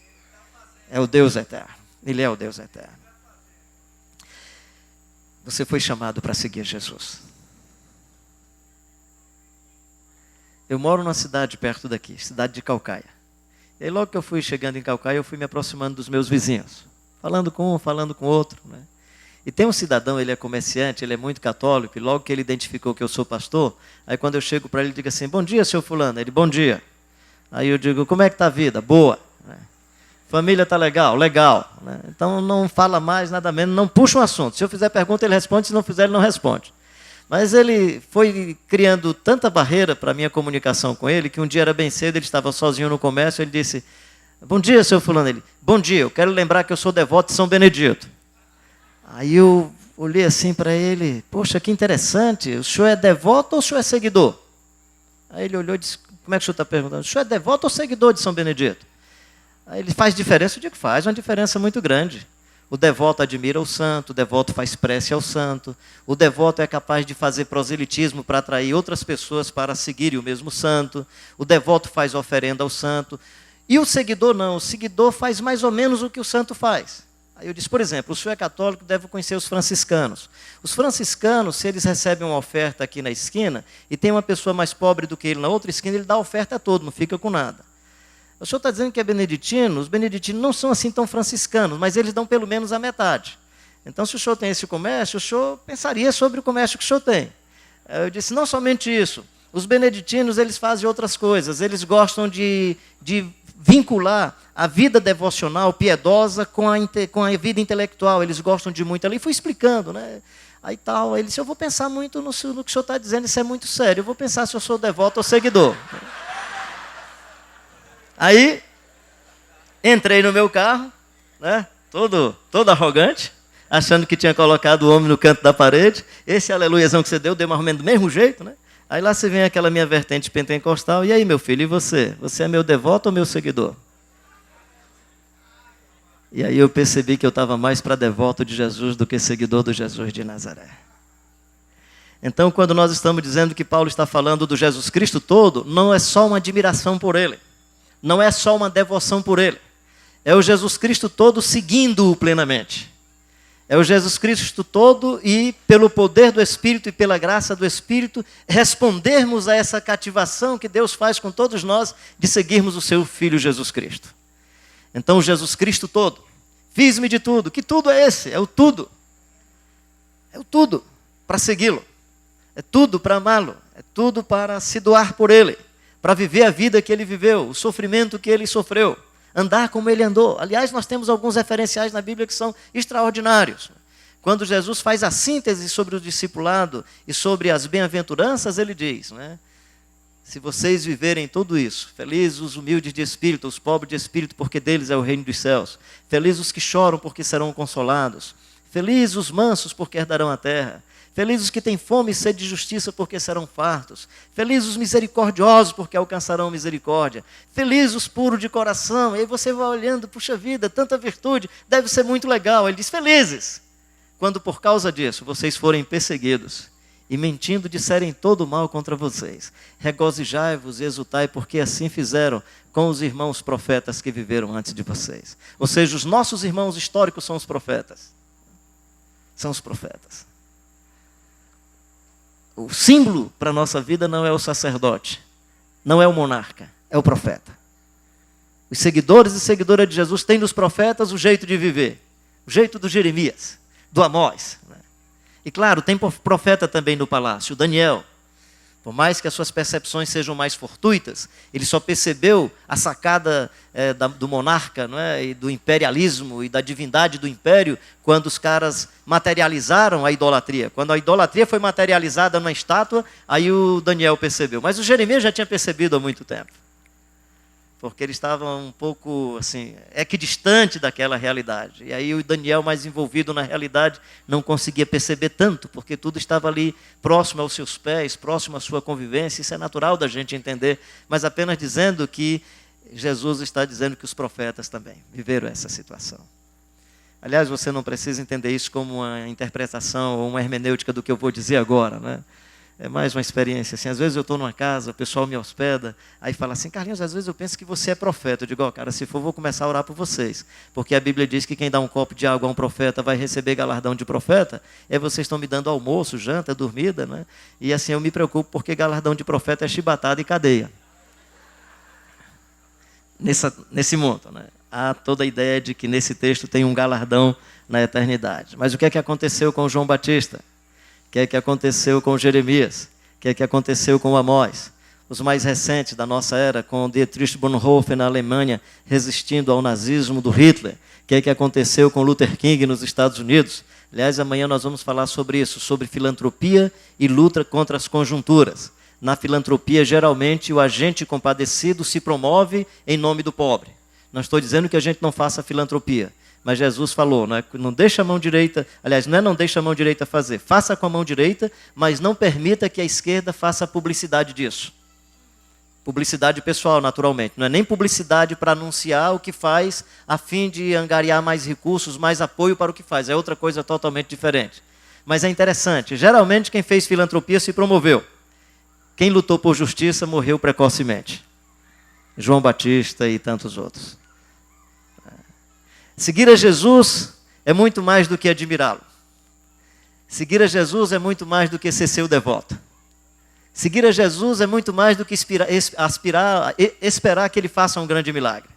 É o Deus eterno. Ele é o Deus eterno. Você foi chamado para seguir Jesus. Eu moro numa cidade perto daqui, cidade de Caucaia. E aí logo que eu fui chegando em Caucaia, eu fui me aproximando dos meus vizinhos. Falando com um, falando com outro, né? E tem um cidadão, ele é comerciante, ele é muito católico, e logo que ele identificou que eu sou pastor, aí quando eu chego para ele, ele digo assim, bom dia, seu fulano. Ele, bom dia. Aí eu digo, como é que está a vida? Boa. Família está legal? Legal. Então não fala mais, nada menos, não puxa um assunto. Se eu fizer pergunta, ele responde, se não fizer, ele não responde. Mas ele foi criando tanta barreira para a minha comunicação com ele, que um dia era bem cedo, ele estava sozinho no comércio, ele disse, bom dia, seu fulano. Ele, bom dia, eu quero lembrar que eu sou devoto de São Benedito. Aí eu olhei assim para ele, poxa, que interessante, o senhor é devoto ou o senhor é seguidor? Aí ele olhou e disse, como é que o senhor está perguntando? O senhor é devoto ou seguidor de São Benedito? Aí ele, faz diferença? Eu digo, faz uma diferença muito grande. O devoto admira o santo, o devoto faz prece ao santo, o devoto é capaz de fazer proselitismo para atrair outras pessoas para seguirem o mesmo santo, o devoto faz oferenda ao santo. E o seguidor não, o seguidor faz mais ou menos o que o santo faz. Aí eu disse, por exemplo, o senhor é católico, deve conhecer os franciscanos. Os franciscanos, se eles recebem uma oferta aqui na esquina, e tem uma pessoa mais pobre do que ele na outra esquina, ele dá a oferta toda, não fica com nada. O senhor está dizendo que é beneditino, os beneditinos não são assim tão franciscanos, mas eles dão pelo menos a metade. Então, se o senhor tem esse comércio, o senhor pensaria sobre o comércio que o senhor tem. Eu disse, não somente isso, os beneditinos, eles fazem outras coisas, eles gostam de vincular a vida devocional, piedosa, com a vida intelectual, eles gostam de muito ali, fui explicando, né? Aí tal, ele disse, eu vou pensar muito no que o senhor está dizendo, isso é muito sério, eu vou pensar se eu sou devoto ou seguidor. Aí, entrei no meu carro, né? todo arrogante, achando que tinha colocado o homem no canto da parede, esse aleluiazão que você deu mais ou menos do mesmo jeito, né? Aí lá você vem aquela minha vertente pentecostal, e aí meu filho, e você? Você é meu devoto ou meu seguidor? E aí eu percebi que eu estava mais para devoto de Jesus do que seguidor do Jesus de Nazaré. Então, quando nós estamos dizendo que Paulo está falando do Jesus Cristo todo, não é só uma admiração por ele, não é só uma devoção por ele, é o Jesus Cristo todo seguindo-o plenamente. É o Jesus Cristo todo e, pelo poder do Espírito e pela graça do Espírito, respondermos a essa cativação que Deus faz com todos nós de seguirmos o seu Filho Jesus Cristo. Então, o Jesus Cristo todo, fiz-me de tudo. Que tudo é esse? É o tudo. É o tudo para segui-lo. É tudo para amá-lo. É tudo para se doar por ele. Para viver a vida que ele viveu, o sofrimento que ele sofreu. Andar como ele andou. Aliás, nós temos alguns referenciais na Bíblia que são extraordinários. Quando Jesus faz a síntese sobre o discipulado e sobre as bem-aventuranças, ele diz, né? Se vocês viverem tudo isso, felizes os humildes de espírito, os pobres de espírito, porque deles é o reino dos céus. Felizes os que choram, porque serão consolados. Felizes os mansos, porque herdarão a terra. Felizes os que têm fome e sede de justiça, porque serão fartos. Felizes os misericordiosos, porque alcançarão misericórdia. Felizes os puros de coração. E aí você vai olhando, puxa vida, tanta virtude, deve ser muito legal. Ele diz, felizes, quando por causa disso vocês forem perseguidos e mentindo disserem todo o mal contra vocês. Regozijai-vos e exultai, porque assim fizeram com os irmãos profetas que viveram antes de vocês. Ou seja, os nossos irmãos históricos são os profetas. São os profetas. O símbolo para a nossa vida não é o sacerdote, não é o monarca, é o profeta. Os seguidores e seguidoras de Jesus têm nos profetas o jeito de viver, o jeito do Jeremias, do Amós. Né? E claro, tem profeta também no palácio, o Daniel. Por mais que as suas percepções sejam mais fortuitas, ele só percebeu a sacada do monarca, não é? E do imperialismo e da divindade do império quando os caras materializaram a idolatria. Quando a idolatria foi materializada numa estátua, aí o Daniel percebeu. Mas o Jeremias já tinha percebido há muito tempo. Porque ele estava um pouco assim, equidistante daquela realidade. E aí o Daniel, mais envolvido na realidade, não conseguia perceber tanto, porque tudo estava ali próximo aos seus pés, próximo à sua convivência. Isso é natural da gente entender, mas apenas dizendo que Jesus está dizendo que os profetas também viveram essa situação. Aliás, você não precisa entender isso como uma interpretação ou uma hermenêutica do que eu vou dizer agora, né? É mais uma experiência, assim, às vezes eu estou numa casa, o pessoal me hospeda, aí fala assim, Carlinhos, às vezes eu penso que você é profeta. Eu digo, cara, se for, vou começar a orar por vocês, porque a Bíblia diz que quem dá um copo de água a um profeta vai receber galardão de profeta, e aí vocês estão me dando almoço, janta, dormida, né? E assim eu me preocupo, porque galardão de profeta é chibatada e cadeia. Nesse mundo, né? Há toda a ideia de que nesse texto tem um galardão na eternidade. Mas o que é que aconteceu com João Batista? O que é que aconteceu com Jeremias? O que é que aconteceu com Amós? Os mais recentes da nossa era, com Dietrich Bonhoeffer na Alemanha, resistindo ao nazismo do Hitler. O que é que aconteceu com Luther King nos Estados Unidos? Aliás, amanhã nós vamos falar sobre isso, sobre filantropia e luta contra as conjunturas. Na filantropia, geralmente, o agente compadecido se promove em nome do pobre. Não estou dizendo que a gente não faça filantropia. Mas Jesus falou, não deixa a mão direita, aliás, não deixa a mão direita fazer, faça com a mão direita, mas não permita que a esquerda faça publicidade disso. Publicidade pessoal, naturalmente, não é nem publicidade para anunciar o que faz, a fim de angariar mais recursos, mais apoio para o que faz, é outra coisa totalmente diferente. Mas é interessante, geralmente quem fez filantropia se promoveu. Quem lutou por justiça morreu precocemente. João Batista e tantos outros. Seguir a Jesus é muito mais do que admirá-lo. Seguir a Jesus é muito mais do que ser seu devoto. Seguir a Jesus é muito mais do que esperar que Ele faça um grande milagre.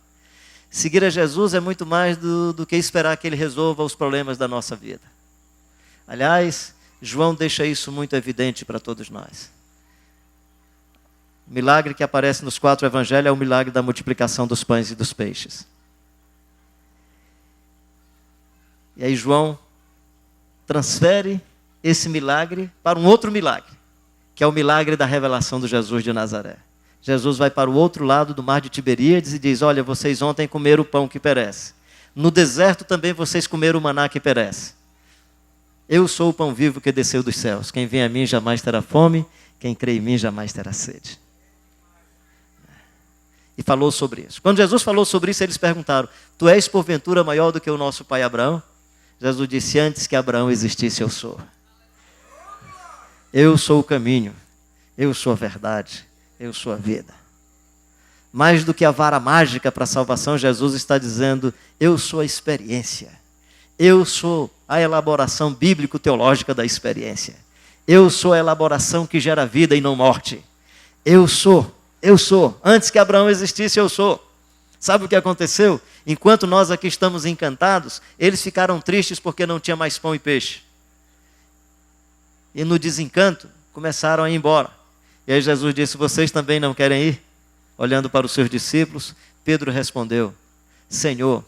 Seguir a Jesus é muito mais do que esperar que Ele resolva os problemas da nossa vida. Aliás, João deixa isso muito evidente para todos nós. O milagre que aparece nos 4 evangelhos é o milagre da multiplicação dos pães e dos peixes. E aí João transfere esse milagre para um outro milagre, que é o milagre da revelação do Jesus de Nazaré. Jesus vai para o outro lado do mar de Tiberíades e diz: olha, vocês ontem comeram o pão que perece. No deserto também vocês comeram o maná que perece. Eu sou o pão vivo que desceu dos céus. Quem vem a mim jamais terá fome, quem crê em mim jamais terá sede. E falou sobre isso. Quando Jesus falou sobre isso, eles perguntaram: tu és porventura maior do que o nosso pai Abraão? Jesus disse: antes que Abraão existisse, eu sou. Eu sou o caminho, eu sou a verdade, eu sou a vida. Mais do que a vara mágica para a salvação, Jesus está dizendo: eu sou a experiência. Eu sou a elaboração bíblico-teológica da experiência. Eu sou a elaboração que gera vida e não morte. Eu sou. Antes que Abraão existisse, eu sou. Sabe o que aconteceu? Enquanto nós aqui estamos encantados, eles ficaram tristes porque não tinha mais pão e peixe. E no desencanto, começaram a ir embora. E aí Jesus disse: vocês também não querem ir? Olhando para os seus discípulos, Pedro respondeu: Senhor,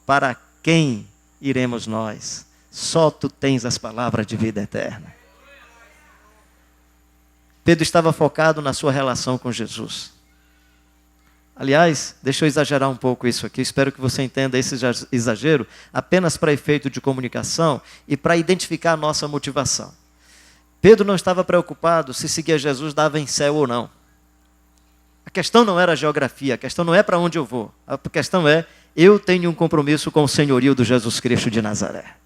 para quem iremos nós? Só tu tens as palavras de vida eterna. Pedro estava focado na sua relação com Jesus. Aliás, deixa eu exagerar um pouco isso aqui. Espero que você entenda esse exagero apenas para efeito de comunicação e para identificar a nossa motivação. Pedro não estava preocupado se seguir a Jesus dava em céu ou não. A questão não era a geografia, a questão não é para onde eu vou. A questão é: eu tenho um compromisso com o senhorio do Jesus Cristo de Nazaré.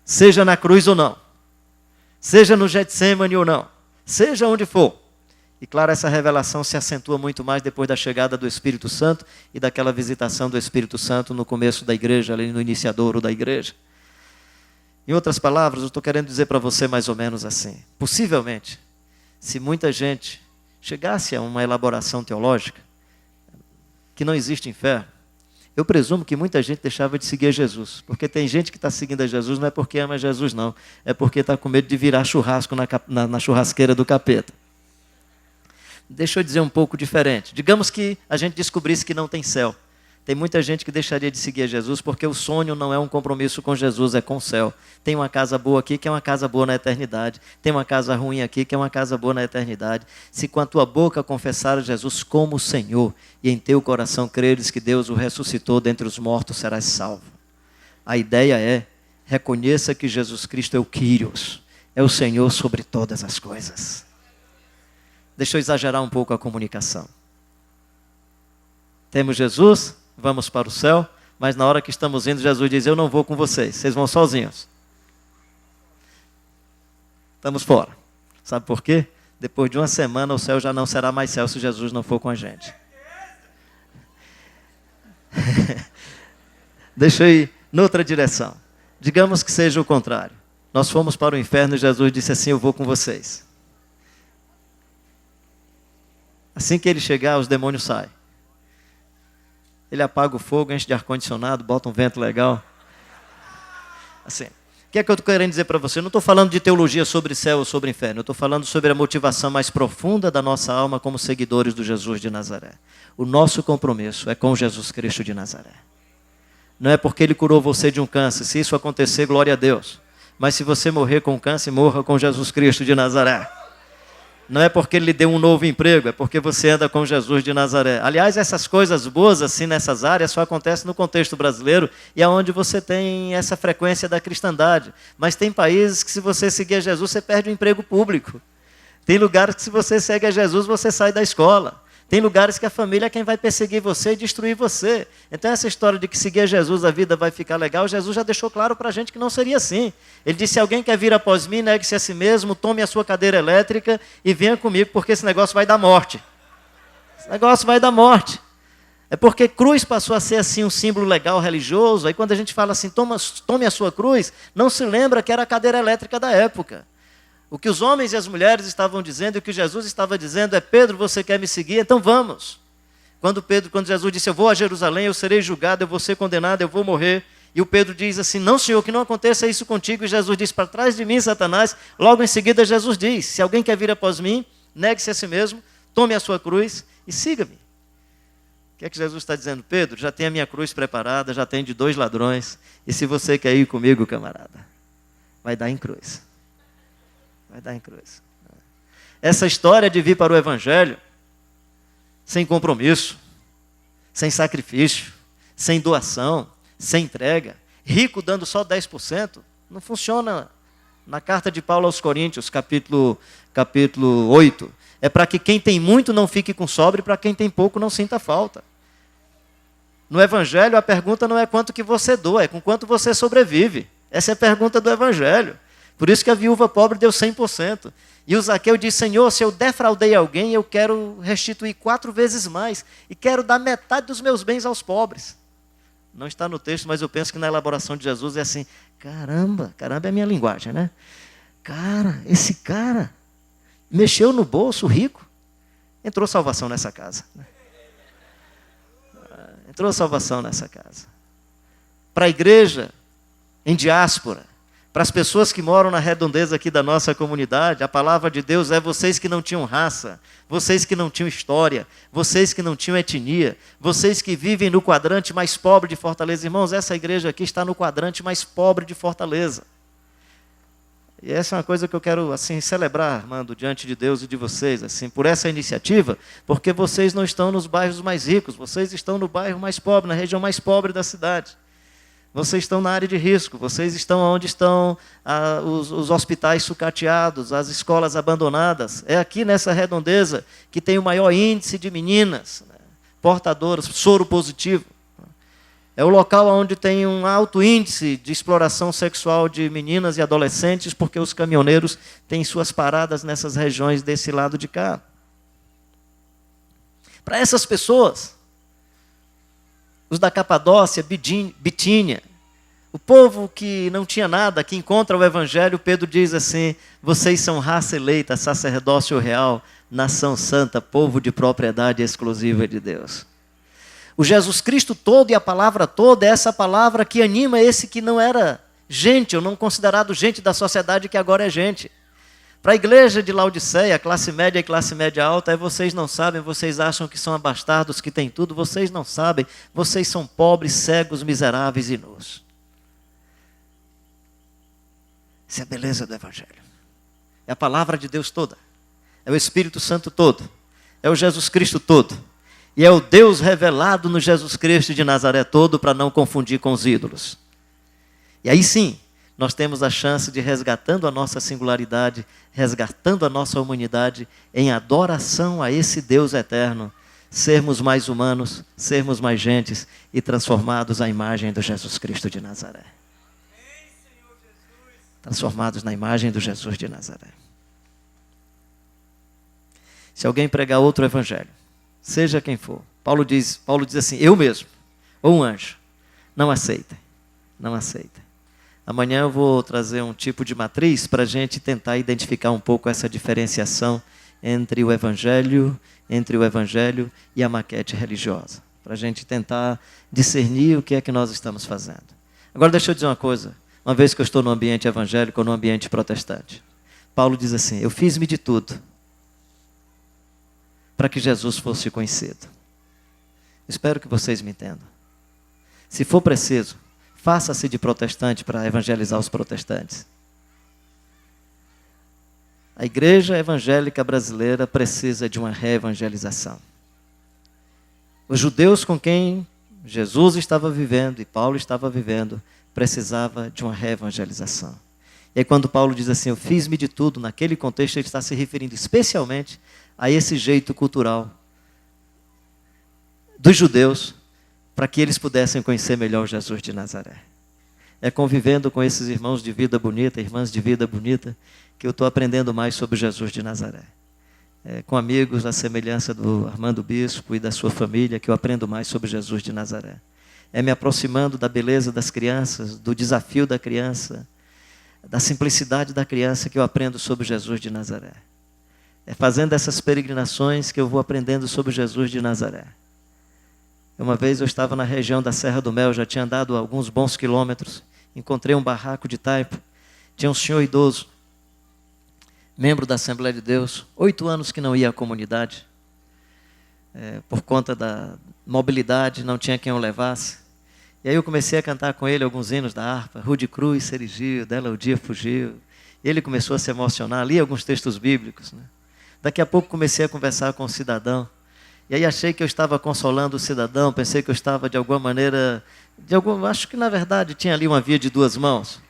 Seja na cruz ou não, seja no Getsemane ou não, seja onde for. E claro, essa revelação se acentua muito mais depois da chegada do Espírito Santo e daquela visitação do Espírito Santo no começo da igreja, ali no iniciadouro da igreja. Em outras palavras, eu estou querendo dizer para você mais ou menos assim: possivelmente, se muita gente chegasse a uma elaboração teológica que não existe inferno, eu presumo que muita gente deixava de seguir a Jesus. Porque tem gente que está seguindo a Jesus não é porque ama Jesus, não. É porque está com medo de virar churrasco na churrasqueira do capeta. Deixa eu dizer um pouco diferente. Digamos que a gente descobrisse que não tem céu. Tem muita gente que deixaria de seguir a Jesus porque o sonho não é um compromisso com Jesus, é com o céu. Tem uma casa boa aqui que é uma casa boa na eternidade. Tem uma casa ruim aqui que é uma casa boa na eternidade. Se com a tua boca confessar Jesus como Senhor e em teu coração creres que Deus o ressuscitou dentre os mortos, serás salvo. A ideia é: reconheça que Jesus Cristo é o Kyrios, é o Senhor sobre todas as coisas. Deixa eu exagerar um pouco a comunicação. Temos Jesus, vamos para o céu, mas na hora que estamos indo, Jesus diz: eu não vou com vocês, vocês vão sozinhos. Estamos fora. Sabe por quê? Depois de uma semana o céu já não será mais céu se Jesus não for com a gente. Deixa eu ir noutra direção. Digamos que seja o contrário. Nós fomos para o inferno e Jesus disse assim: eu vou com vocês. Assim que ele chegar, os demônios saem. Ele apaga o fogo, enche de ar-condicionado, bota um vento legal. Assim, o que é que eu estou querendo dizer para você? Eu não estou falando de teologia sobre céu ou sobre inferno. Eu estou falando sobre a motivação mais profunda da nossa alma como seguidores do Jesus de Nazaré. O nosso compromisso é com Jesus Cristo de Nazaré. Não é porque Ele curou você de um câncer. Se isso acontecer, glória a Deus. Mas se você morrer com câncer, morra com Jesus Cristo de Nazaré. Não é porque Ele lhe deu um novo emprego, é porque você anda com Jesus de Nazaré. Aliás, essas coisas boas assim nessas áreas só acontecem no contexto brasileiro e é onde você tem essa frequência da cristandade. Mas tem países que se você seguir a Jesus, você perde o emprego público. Tem lugares que se você segue a Jesus, você sai da escola. Tem lugares que a família é quem vai perseguir você e destruir você. Então essa história de que seguir Jesus a vida vai ficar legal, Jesus já deixou claro para a gente que não seria assim. Ele disse, se alguém quer vir após mim, negue-se a si mesmo, tome a sua cadeira elétrica e venha comigo, porque esse negócio vai dar morte. Esse negócio vai dar morte. É porque cruz passou a ser assim um símbolo legal, religioso. Aí quando a gente fala assim, tome a sua cruz, não se lembra que era a cadeira elétrica da época. O que os homens e as mulheres estavam dizendo, e o que Jesus estava dizendo é, Pedro, você quer me seguir? Então vamos. Quando Jesus disse, eu vou a Jerusalém, eu serei julgado, eu vou ser condenado, eu vou morrer. E o Pedro diz assim, não, Senhor, que não aconteça isso contigo. E Jesus diz, para trás de mim, Satanás. Logo em seguida, Jesus diz, se alguém quer vir após mim, negue-se a si mesmo, tome a sua cruz e siga-me. O que é que Jesus está dizendo? Pedro, já tem a minha cruz preparada, já tem de 2 ladrões. E se você quer ir comigo, camarada, vai dar em cruz. Vai dar em cruz. Essa história de vir para o Evangelho sem compromisso, sem sacrifício, sem doação, sem entrega, rico dando só 10%, não funciona. Na carta de Paulo aos Coríntios, capítulo 8, é para que quem tem muito não fique com sobra e para quem tem pouco não sinta falta. No Evangelho a pergunta não é quanto que você doa, é com quanto você sobrevive. Essa é a pergunta do Evangelho. Por isso que a viúva pobre deu 100%. E o Zaqueu disse, Senhor, se eu defraudei alguém, eu quero restituir 4 vezes mais. E quero dar metade dos meus bens aos pobres. Não está no texto, mas eu penso que na elaboração de Jesus é assim, caramba é a minha linguagem, né? Cara, esse cara mexeu no bolso, rico. Entrou salvação nessa casa. Entrou salvação nessa casa. Para a igreja, em diáspora, para as pessoas que moram na redondeza aqui da nossa comunidade, a palavra de Deus é vocês que não tinham raça, vocês que não tinham história, vocês que não tinham etnia, vocês que vivem no quadrante mais pobre de Fortaleza. Irmãos, essa igreja aqui está no quadrante mais pobre de Fortaleza. E essa é uma coisa que eu quero assim celebrar, Armando, diante de Deus e de vocês, assim, por essa iniciativa, porque vocês não estão nos bairros mais ricos, vocês estão no bairro mais pobre, na região mais pobre da cidade. Vocês estão na área de risco, vocês estão onde estão os hospitais sucateados, as escolas abandonadas. É aqui nessa redondeza que tem o maior índice de meninas, né, portadoras, soro positivo. É o local onde tem um alto índice de exploração sexual de meninas e adolescentes, porque os caminhoneiros têm suas paradas nessas regiões desse lado de cá. Para essas pessoas, os da Capadócia, Bitínia, o povo que não tinha nada, que encontra o Evangelho, Pedro diz assim, vocês são raça eleita, sacerdócio real, nação santa, povo de propriedade exclusiva de Deus. O Jesus Cristo todo e a palavra toda é essa palavra que anima esse que não era gente, ou não considerado gente da sociedade, que agora é gente. Para a igreja de Laodiceia, classe média e classe média alta, é vocês não sabem, vocês acham que são abastardos, que têm tudo, vocês não sabem, vocês são pobres, cegos, miseráveis e nus. Essa é a beleza do Evangelho. É a palavra de Deus toda, é o Espírito Santo todo, é o Jesus Cristo todo, e é o Deus revelado no Jesus Cristo de Nazaré todo, para não confundir com os ídolos. E aí sim, nós temos a chance de, resgatando a nossa singularidade, resgatando a nossa humanidade, em adoração a esse Deus eterno, sermos mais humanos, sermos mais gentes e transformados à imagem do Jesus Cristo de Nazaré. Transformados na imagem do Jesus de Nazaré. Se alguém pregar outro evangelho, seja quem for, Paulo diz assim, eu mesmo, ou um anjo, não aceitem, não aceitem. Amanhã eu vou trazer um tipo de matriz para a gente tentar identificar um pouco essa diferenciação entre o Evangelho e a maquete religiosa. Para a gente tentar discernir o que é que nós estamos fazendo. Agora deixa eu dizer uma coisa, uma vez que eu estou no ambiente evangélico ou no ambiente protestante. Paulo diz assim, eu fiz-me de tudo para que Jesus fosse conhecido. Espero que vocês me entendam. Se for preciso, faça-se de protestante para evangelizar os protestantes. A igreja evangélica brasileira precisa de uma reevangelização. Os judeus com quem Jesus estava vivendo e Paulo estava vivendo, precisava de uma reevangelização. E aí quando Paulo diz assim, eu fiz-me de tudo, naquele contexto ele está se referindo especialmente a esse jeito cultural dos judeus, para que eles pudessem conhecer melhor Jesus de Nazaré. É convivendo com esses irmãos de vida bonita, irmãs de vida bonita, que eu estou aprendendo mais sobre Jesus de Nazaré. É com amigos, à semelhança do Armando Bispo e da sua família, que eu aprendo mais sobre Jesus de Nazaré. É me aproximando da beleza das crianças, do desafio da criança, da simplicidade da criança, que eu aprendo sobre Jesus de Nazaré. É fazendo essas peregrinações que eu vou aprendendo sobre Jesus de Nazaré. Uma vez eu estava na região da Serra do Mel, já tinha andado alguns bons quilômetros, encontrei um barraco de taipa, tinha um senhor idoso, membro da Assembleia de Deus, 8 anos que não ia à comunidade, por conta da mobilidade, não tinha quem o levasse. E aí eu comecei a cantar com ele alguns hinos da harpa, Rude Cruz, Serigio, dela o dia fugiu. E ele começou a se emocionar, li alguns textos bíblicos, né? Daqui a pouco comecei a conversar com o cidadão. E aí achei que eu estava consolando o cidadão, pensei que eu estava de alguma maneira, acho que na verdade tinha ali uma via de 2 mãos.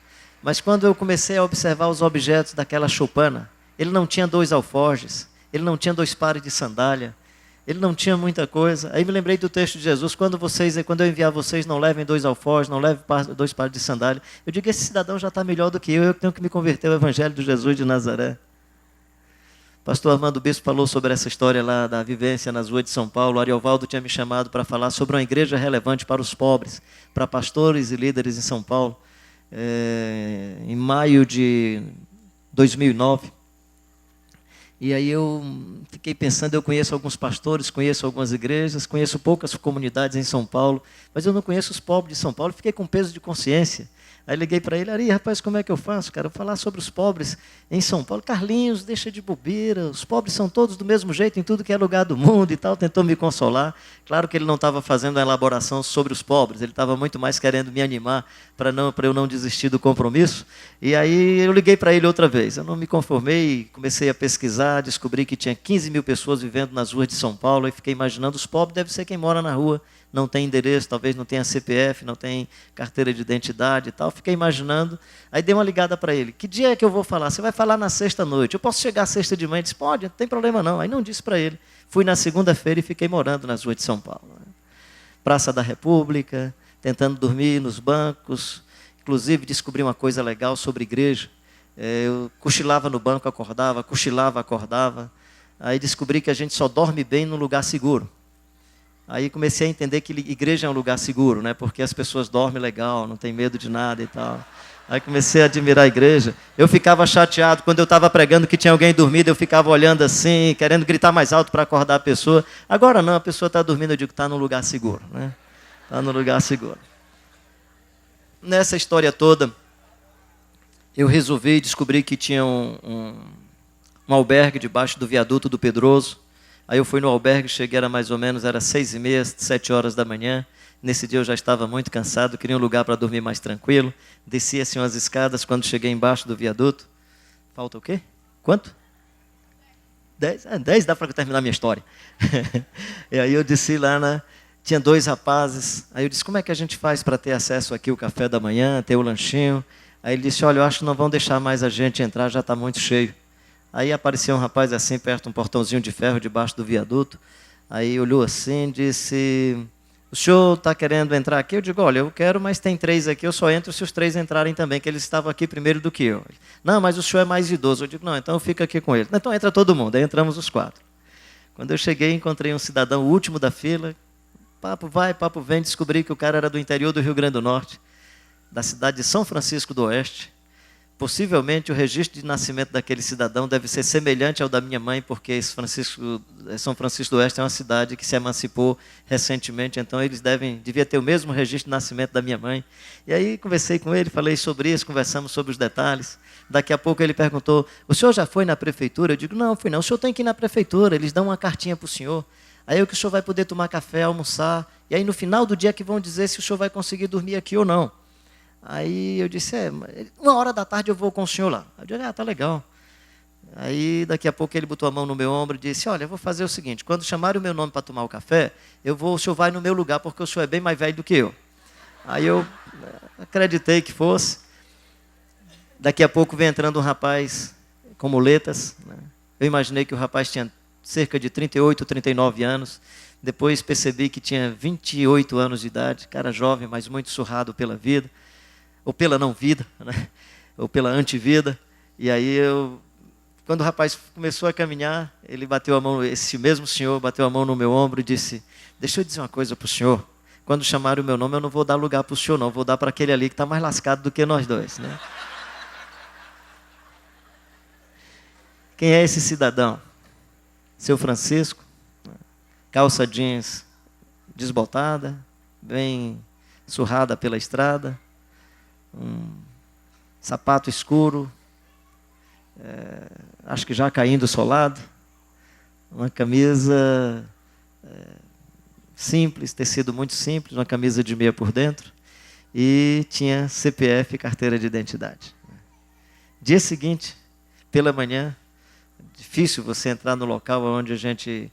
Mas quando eu comecei a observar os objetos daquela choupana, ele não tinha 2 alforjes, ele não tinha 2 pares de sandália, ele não tinha muita coisa. Aí me lembrei do texto de Jesus, quando eu enviar vocês, não levem 2 alforjes, não levem 2 pares de sandália. Eu digo, esse cidadão já está melhor do que eu tenho que me converter ao Evangelho de Jesus de Nazaré. Pastor Armando Bispo falou sobre essa história lá da vivência nas ruas de São Paulo. O Ariovaldo tinha me chamado para falar sobre uma igreja relevante para os pobres, para pastores e líderes em São Paulo, em maio de 2009. E aí eu fiquei pensando, eu conheço alguns pastores, conheço algumas igrejas, conheço poucas comunidades em São Paulo, mas eu não conheço os pobres de São Paulo, fiquei com peso de consciência. Aí liguei para ele, Ari, rapaz, como é que eu faço, cara? Eu vou falar sobre os pobres em São Paulo. Carlinhos, deixa de bobeira, os pobres são todos do mesmo jeito em tudo que é lugar do mundo e tal. Tentou me consolar. Claro que ele não estava fazendo uma elaboração sobre os pobres, ele estava muito mais querendo me animar para eu não desistir do compromisso. E aí eu liguei para ele outra vez. Eu não me conformei, comecei a pesquisar, descobri que tinha 15 mil pessoas vivendo nas ruas de São Paulo e fiquei imaginando, os pobres deve ser quem mora na rua. Não tem endereço, talvez não tenha CPF, não tem carteira de identidade e tal. Fiquei imaginando, aí dei uma ligada para ele. Que dia é que eu vou falar? Você vai falar na sexta-noite. Eu posso chegar sexta de manhã? Ele disse, pode, não tem problema não. Aí não disse para ele. Fui na segunda-feira e fiquei morando nas ruas de São Paulo. Praça da República, tentando dormir nos bancos. Inclusive descobri uma coisa legal sobre igreja. Eu cochilava no banco, acordava, cochilava, acordava. Aí descobri que a gente só dorme bem num lugar seguro. Aí comecei a entender que igreja é um lugar seguro, né? Porque as pessoas dormem legal, não tem medo de nada e tal. Aí comecei a admirar a igreja. Eu ficava chateado quando eu estava pregando que tinha alguém dormindo, eu ficava olhando assim, querendo gritar mais alto para acordar a pessoa. Agora não, a pessoa está dormindo, eu digo, está num lugar seguro, né? Está num lugar seguro. Nessa história toda, eu resolvi descobrir que tinha um albergue debaixo do viaduto do Pedroso. Aí eu fui no albergue, cheguei, era mais ou menos, era 6h30, 7 horas da manhã. Nesse dia eu já estava muito cansado, queria um lugar para dormir mais tranquilo. Desci assim umas escadas, quando cheguei embaixo do viaduto. Falta o quê? Quanto? 10? 10 dá para terminar a minha história. E aí eu desci lá, né? Tinha 2 rapazes. Aí eu disse, como é que a gente faz para ter acesso aqui ao café da manhã, ter o lanchinho? Aí ele disse, olha, eu acho que não vão deixar mais a gente entrar, já está muito cheio. Aí apareceu um rapaz assim, perto de um portãozinho de ferro, debaixo do viaduto. Aí olhou assim, disse, o senhor está querendo entrar aqui? Eu digo, olha, eu quero, mas tem 3 aqui, eu só entro se os 3 entrarem também, que eles estavam aqui primeiro do que eu. Não, mas o senhor é mais idoso. Eu digo, não, então eu fico aqui com ele. Então entra todo mundo, aí entramos os 4. Quando eu cheguei, encontrei um cidadão, o último da fila, papo vai, papo vem, descobri que o cara era do interior do Rio Grande do Norte, da cidade de São Francisco do Oeste. Possivelmente o registro de nascimento daquele cidadão deve ser semelhante ao da minha mãe, porque São Francisco do Oeste é uma cidade que se emancipou recentemente, então eles devia ter o mesmo registro de nascimento da minha mãe. E aí conversei com ele, falei sobre isso, conversamos sobre os detalhes. Daqui a pouco ele perguntou, o senhor já foi na prefeitura? Eu digo, não, fui não. O senhor tem que ir na prefeitura, eles dão uma cartinha para o senhor. Aí o senhor vai poder tomar café, almoçar, e aí no final do dia que vão dizer se o senhor vai conseguir dormir aqui ou não. Aí eu disse, 1h da tarde eu vou com o senhor lá. Eu disse, tá legal. Aí daqui a pouco ele botou a mão no meu ombro e disse, olha, eu vou fazer o seguinte, quando chamarem o meu nome para tomar o café, o senhor vai no meu lugar, porque o senhor é bem mais velho do que eu. Aí eu acreditei que fosse. Daqui a pouco vem entrando um rapaz com muletas, né? Eu imaginei que o rapaz tinha cerca de 38, 39 anos, Depois percebi que tinha 28 anos de idade, cara jovem, mas muito surrado pela vida, ou pela não vida, né? Ou pela antivida. E aí quando o rapaz começou a caminhar, ele bateu a mão, esse mesmo senhor bateu a mão no meu ombro e disse: deixa eu dizer uma coisa para o senhor, quando chamarem o meu nome eu não vou dar lugar para o senhor não, vou dar para aquele ali que está mais lascado do que nós dois, né? Quem é esse cidadão? Seu Francisco, calça jeans desbotada, bem surrada pela estrada, um sapato escuro, acho que já caindo solado, uma camisa simples, tecido muito simples, uma camisa de meia por dentro, e tinha CPF e carteira de identidade. Dia seguinte, pela manhã, difícil você entrar no local onde a gente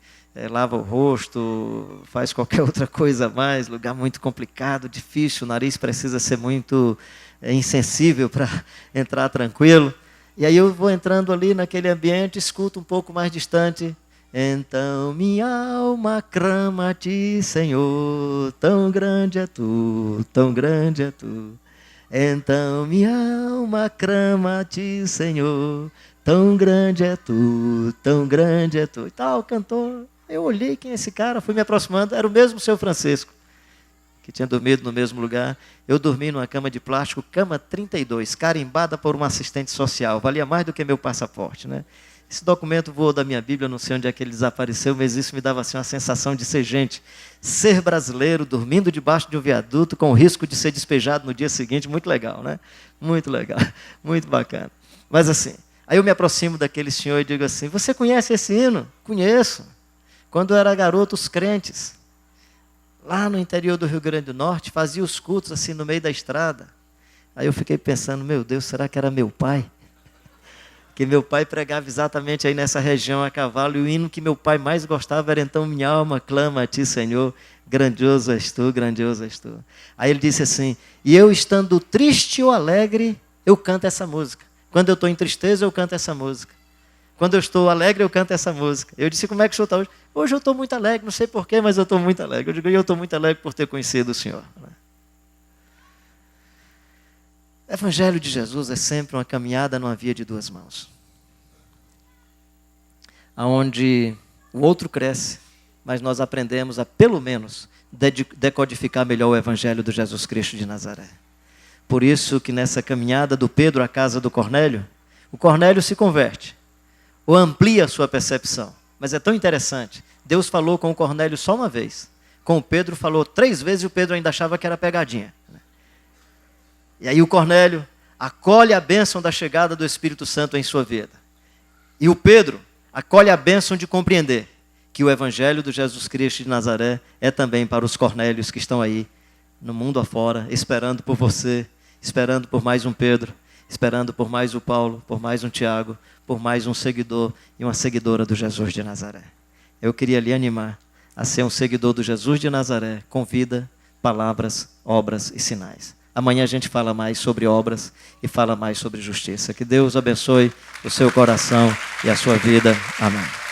lava o rosto, faz qualquer outra coisa a mais, lugar muito complicado, difícil, o nariz precisa ser muito insensível para entrar tranquilo. E aí eu vou entrando ali naquele ambiente, escuto um pouco mais distante: então minha alma clama a ti, Senhor, tão grande é tu, tão grande é tu. Então minha alma clama a ti, Senhor, tão grande é tu, tão grande é tu. E tal, cantor. Eu olhei, quem é esse cara? Fui me aproximando, era o mesmo seu Francisco, que tinha dormido no mesmo lugar. Eu dormi numa cama de plástico, cama 32, carimbada por uma assistente social. Valia mais do que meu passaporte, né? Esse documento voou da minha Bíblia, não sei onde é que ele desapareceu, mas isso me dava assim, uma sensação de ser gente. Ser brasileiro, dormindo debaixo de um viaduto, com o risco de ser despejado no dia seguinte. Muito legal, né? Muito legal, muito bacana. Mas assim, aí eu me aproximo daquele senhor e digo assim: você conhece esse hino? Conheço. Quando eu era garoto, os crentes, lá no interior do Rio Grande do Norte, faziam os cultos assim no meio da estrada. Aí eu fiquei pensando: meu Deus, será que era meu pai? Que meu pai pregava exatamente aí nessa região a cavalo, e o hino que meu pai mais gostava era então minha alma clama a ti, Senhor, grandioso és tu, grandioso és tu. Aí ele disse assim: e eu estando triste ou alegre, eu canto essa música. Quando eu estou em tristeza, eu canto essa música. Quando eu estou alegre, eu canto essa música. Eu disse: como é que o senhor está hoje? Hoje eu estou muito alegre, não sei porquê, mas eu estou muito alegre. Eu digo: eu estou muito alegre por ter conhecido o Senhor. O Evangelho de Jesus é sempre uma caminhada numa via de duas mãos, onde o outro cresce, mas nós aprendemos a, pelo menos, decodificar melhor o Evangelho de Jesus Cristo de Nazaré. Por isso que nessa caminhada do Pedro à casa do Cornélio, o Cornélio se converte, ou amplia a sua percepção. Mas é tão interessante, Deus falou com o Cornélio só uma vez, com o Pedro falou 3 vezes e o Pedro ainda achava que era pegadinha. E aí o Cornélio acolhe a bênção da chegada do Espírito Santo em sua vida. E o Pedro acolhe a bênção de compreender que o Evangelho do Jesus Cristo de Nazaré é também para os Cornélios que estão aí no mundo afora, esperando por você, esperando por mais um Pedro, esperando por mais um Paulo, por mais um Tiago, por mais um seguidor e uma seguidora do Jesus de Nazaré. Eu queria lhe animar a ser um seguidor do Jesus de Nazaré, com vida, palavras, obras e sinais. Amanhã a gente fala mais sobre obras e fala mais sobre justiça. Que Deus abençoe o seu coração e a sua vida. Amém.